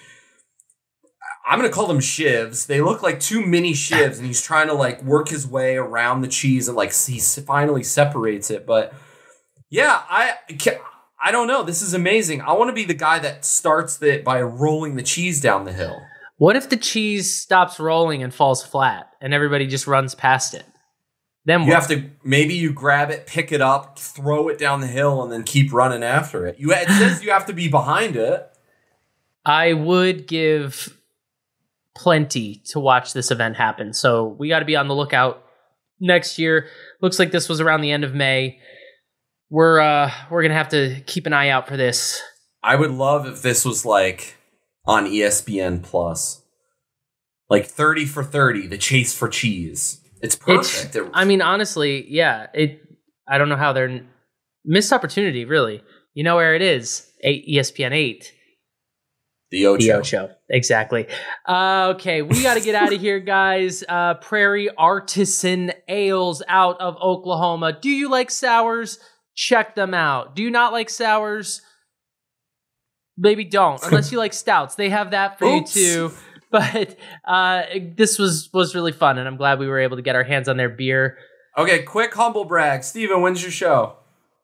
I'm going to call them shivs. They look like two mini shivs. And he's trying to like work his way around the cheese and like he finally separates it. But yeah, I don't know. This is amazing. I want to be the guy that starts it by rolling the cheese down the hill.
What if the cheese stops rolling and falls flat and everybody just runs past it? Then
you have to, maybe you grab it, pick it up, throw it down the hill, and then keep running after it. It says you have to be behind it.
I would give plenty to watch this event happen. So we got to be on the lookout next year. Looks like this was around the end of May. We're gonna have to keep an eye out for this.
I would love if this was like on ESPN Plus, like 30 for 30, the chase for cheese. It's perfect.
I mean, honestly, yeah. I don't know how they're missed opportunity. Really, you know where it is? ESPN 8.
The Ocho.
Exactly. Okay, we got to get out of here, guys. Prairie Artisan Ales out of Oklahoma. Do you like sours? Check them out. Do you not like sours? Maybe don't, unless you like stouts. They have that for you too. But this was really fun, and I'm glad we were able to get our hands on their beer.
Okay, quick humble brag. Steven, when's your show?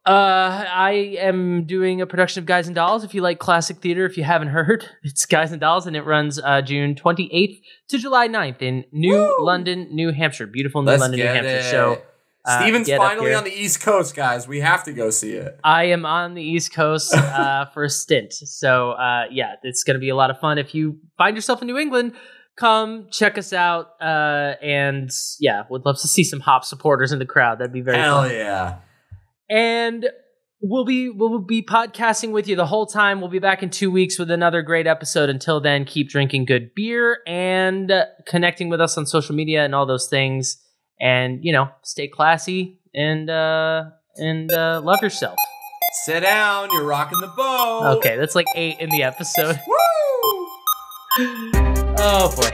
I am doing a production of Guys and Dolls. If you like classic theater, if you haven't heard, it's Guys and Dolls, and it runs June 28th to July 9th in New London, New Hampshire. Beautiful New London, New Hampshire. So
Steven's finally on the East Coast, guys. We have to go see it.
I am on the East Coast for a stint. So, yeah, it's going to be a lot of fun. If you find yourself in New England, come check us out. And, yeah, would love to see some Hop supporters in the crowd. That'd be very fun.
Hell yeah.
And we'll be podcasting with you the whole time. We'll be back in 2 weeks with another great episode. Until then, keep drinking good beer and connecting with us on social media and all those things. And, you know, stay classy and love yourself.
Sit down. You're rocking the boat.
Okay, that's like 8 in the episode.
Woo!
Oh, boy.